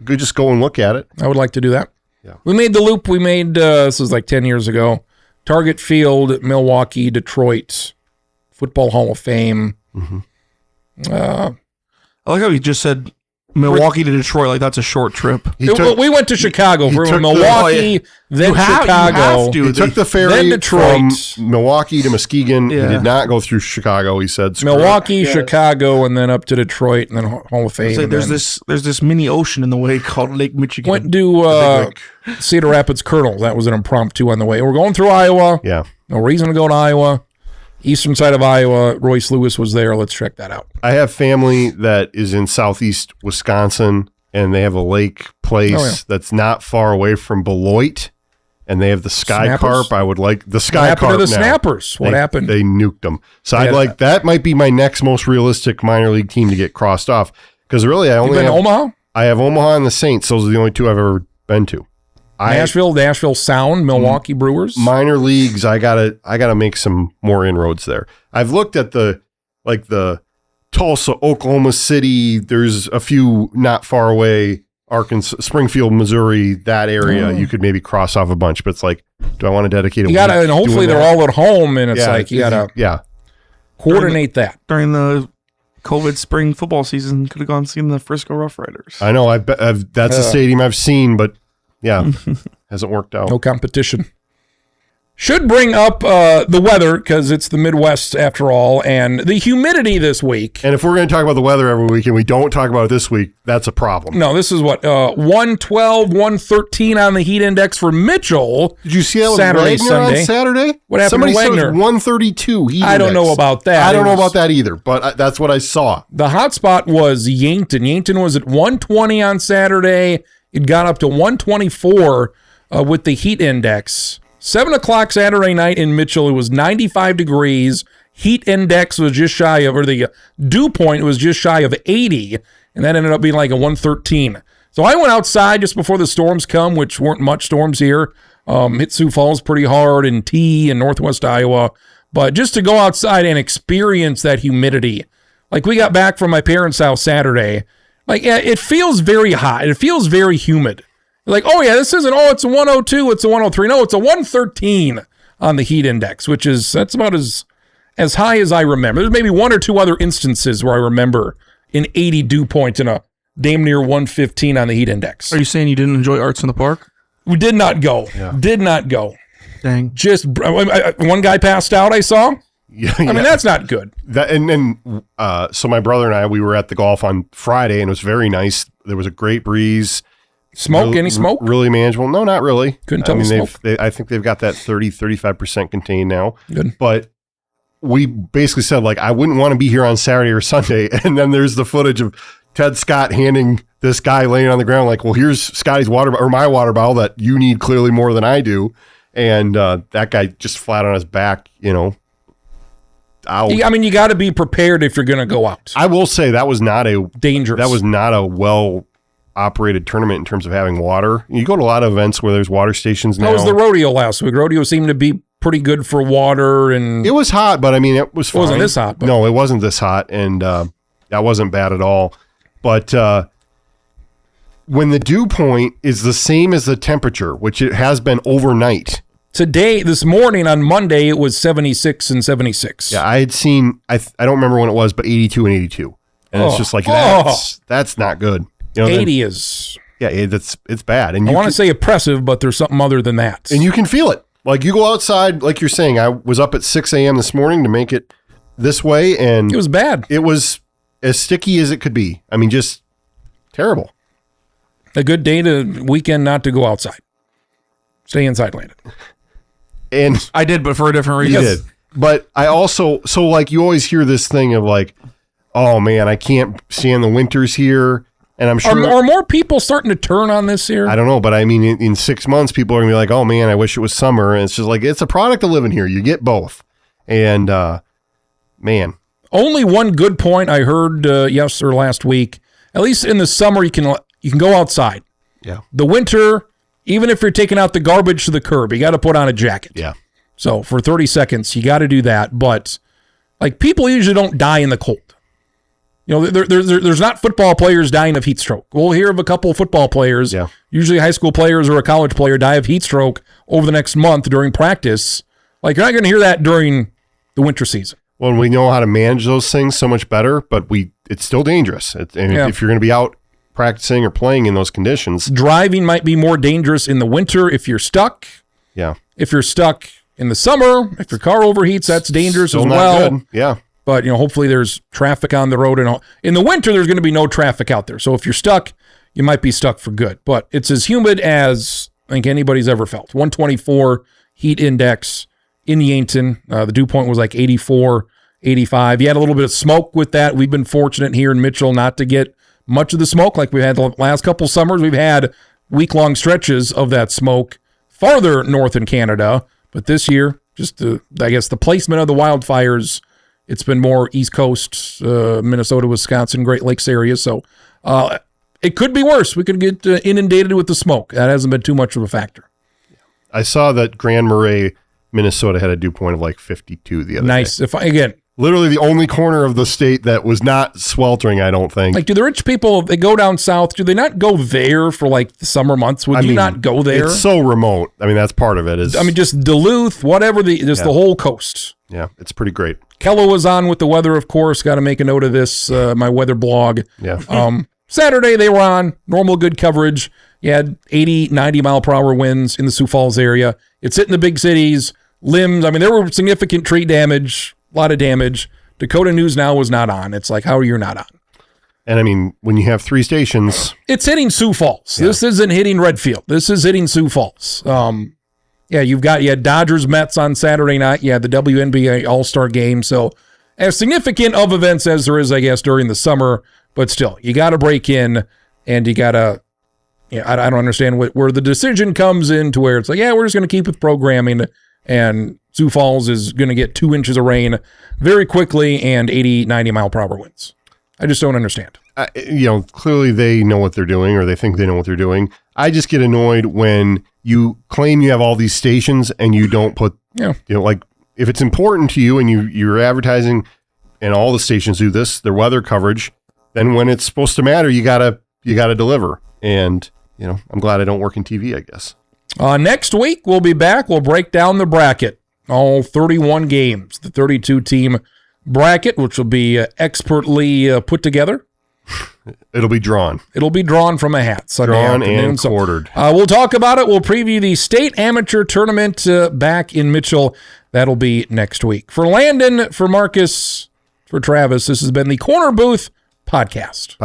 Could just go and look at it. I would like to do that. Yeah. We made the loop. We made, this was like 10 years ago, Target Field, Milwaukee, Detroit, Football Hall of Fame. I like how you just said Milwaukee to Detroit, like that's a short trip. We went to Chicago he from took Milwaukee, then Chicago. He took the then ferry Detroit. from Milwaukee to Muskegon. Yeah. He did not go through Chicago. He said screw Milwaukee, it. Chicago, and then up to Detroit, and then Hall of Fame. Like, there's this mini ocean in the way called Lake Michigan. Went to Cedar Rapids Colonel. That was an impromptu on the way. We're going through Iowa. Yeah. No reason to go to Iowa. Eastern side of Iowa. Royce Lewis was there. Let's check that out. I have family that is in southeast Wisconsin, and they have a lake place that's not far away from Beloit, and they have the Sky Snappers? Carp. I would like the Sky What happened Carp to the now. Snappers? What happened? They nuked them. So Yeah. I'd like that might be my next most realistic minor league team to get crossed off, because really I You only been to have Omaha? I have Omaha and the Saints. Those are the only two I've ever been to. Nashville Sound, Milwaukee Brewers. Minor leagues, I gotta make some more inroads there. I've looked at the Tulsa, Oklahoma City. There's a few not far away, Arkansas, Springfield, Missouri, that area. You could maybe cross off a bunch, but it's like, do I want to dedicate a You gotta, week and hopefully doing they're that? all at home, and it's like you gotta coordinate that. During the COVID spring football season, could have gone seen the Frisco Rough Riders. I know. That's a stadium I've seen, but yeah, hasn't worked out. No competition. Should bring up the weather, because it's the Midwest after all, and the humidity this week. And if we're going to talk about the weather every week and we don't talk about it this week, that's a problem. No, this is what 112, 113 on the heat index for Mitchell. Did you see that with Saturday, Wagner Sunday? on Saturday? What happened Somebody to said it was Wagner? 132 heat I don't index. know about that. I don't It know was- about that either, but that's what I saw. The hot spot was Yankton. Yankton was at 120 on Saturday. It got up to 124 with the heat index. 7 o'clock Saturday night in Mitchell, it was 95 degrees. Heat index was just shy of, or the dew point was just shy of 80, and that ended up being like a 113. So I went outside just before the storms come, which weren't much storms here. Hit Sioux Falls pretty hard, and T in northwest Iowa. But just to go outside and experience that humidity. Like, we got back from my parents' house Saturday. Like, yeah, it feels very hot. It feels very humid. Like, oh, yeah, this isn't, it's a 102, it's a 103. No, it's a 113 on the heat index, that's about as high as I remember. There's maybe one or two other instances where I remember an 80 dew point and a damn near 115 on the heat index. Are you saying you didn't enjoy Arts in the Park? We did not go. Yeah. Did not go. Dang. Just, one guy passed out, I saw. Yeah, I mean, that's not good. So my brother and I, we were at the golf on Friday, and it was very nice. There was a great breeze. Any smoke? Really manageable. No, not really. Couldn't tell me smoke. I think they've got that 35% contained now. Good. But we basically said, like, I wouldn't want to be here on Saturday or Sunday. And then there's the footage of Ted Scott handing this guy laying on the ground, like, well, here's Scotty's water, or my water bottle that you need clearly more than I do. And that guy just flat on his back, out. I mean, you got to be prepared if you're going to go out. I will say that was not dangerous. That was not a well operated tournament in terms of having water. You go to a lot of events where there's water stations now. How was the rodeo last week? Rodeo seemed to be pretty good for water, and it was hot, but I mean, it was fine. It wasn't this hot. But. No, it wasn't this hot, and that wasn't bad at all. But when the dew point is the same as the temperature, which it has been overnight. This morning on Monday, it was 76 and 76. Yeah, I had seen, I don't remember when it was, but 82 and 82. And it's just like, that's not good. 80 is. Yeah, it's bad. And I want to say oppressive, but there's something other than that. And you can feel it. Like, you go outside, like you're saying, I was up at 6 a.m. this morning to make it this way, and it was bad. It was as sticky as it could be. I mean, just terrible. A good day weekend not to go outside. Stay inside, Landon. And I did, but for a different reason. You did. But I also, like, you always hear this thing of like, oh man, I can't stand the winters here. And I'm sure. Are more people starting to turn on this here? I don't know, but I mean, in 6 months, people are going to be like, oh man, I wish it was summer. And it's just like, it's a product of living here. You get both. And man. Only one good point I heard last week. At least in the summer, you can go outside. Yeah. The winter, even if you're taking out the garbage to the curb, you got to put on a jacket. Yeah. So for 30 seconds, you got to do that. But like, people usually don't die in the cold. There's not football players dying of heat stroke. We'll hear of a couple of football players, usually high school players or a college player, die of heat stroke over the next month during practice. Like, you're not going to hear that during the winter season. Well, we know how to manage those things so much better, but it's still dangerous. If you're going to be out practicing or playing in those conditions. Driving might be more dangerous in the winter if you're stuck. Yeah. If you're stuck in the summer, if your car overheats, that's dangerous Still as not well. good. Yeah. But, hopefully there's traffic on the road. And in the winter, there's going to be no traffic out there. So if you're stuck, you might be stuck for good. But it's as humid as I think anybody's ever felt. 124 heat index in Yankton. The dew point was like 84, 85. You had a little bit of smoke with that. We've been fortunate here in Mitchell not to get much of the smoke like we've had the last couple summers. We've had week-long stretches of that smoke farther north in Canada. But this year, just the placement of the wildfires, it's been more East Coast, Minnesota, Wisconsin, Great Lakes area. So it could be worse. We could get inundated with the smoke. That hasn't been too much of a factor. I saw that Grand Marais, Minnesota had a dew point of like 52 the other day. Nice. Literally the only corner of the state that was not sweltering, I don't think. Like, do the rich people, if they go down south, do they not go there for like the summer months? Would you not go there? It's so remote. That's part of it. Just Duluth, whatever, the whole coast. Yeah, it's pretty great. Kello was on with the weather, of course. Got to make a note of this, my weather blog. Yeah. Saturday, they were on. Normal good coverage. You had 80, 90 mile per hour winds in the Sioux Falls area. It's hitting the big cities. Limbs. There were significant tree damage. A lot of damage. Dakota News Now was not on. It's like, how are you not on? And when you have 3 stations. It's hitting Sioux Falls. Yeah. This isn't hitting Redfield. This is hitting Sioux Falls. You had Dodgers Mets on Saturday night. You had the WNBA All-Star game. So as significant of events as there is, I guess, during the summer, but still, you got to break in and you got to, I don't understand where the decision comes in to where it's like, we're just going to keep with programming and Sioux Falls is going to get 2 inches of rain very quickly and 80, 90 mile per hour winds. I just don't understand. Clearly they know what they're doing or they think they know what they're doing. I just get annoyed when you claim you have all these stations and you don't put, like if it's important to you and you're advertising and all the stations do this, their weather coverage, then when it's supposed to matter, you gotta deliver. And, I'm glad I don't work in TV, I guess. Next week, we'll be back. We'll break down the bracket. All 31 games, the 32-team bracket, which will be expertly put together. It'll be drawn. It'll be drawn from a hat Sunday drawn afternoon. And quartered. We'll talk about it. We'll preview the state amateur tournament back in Mitchell. That'll be next week. For Landon, for Marcus, for Travis, this has been the Corner Booth Podcast.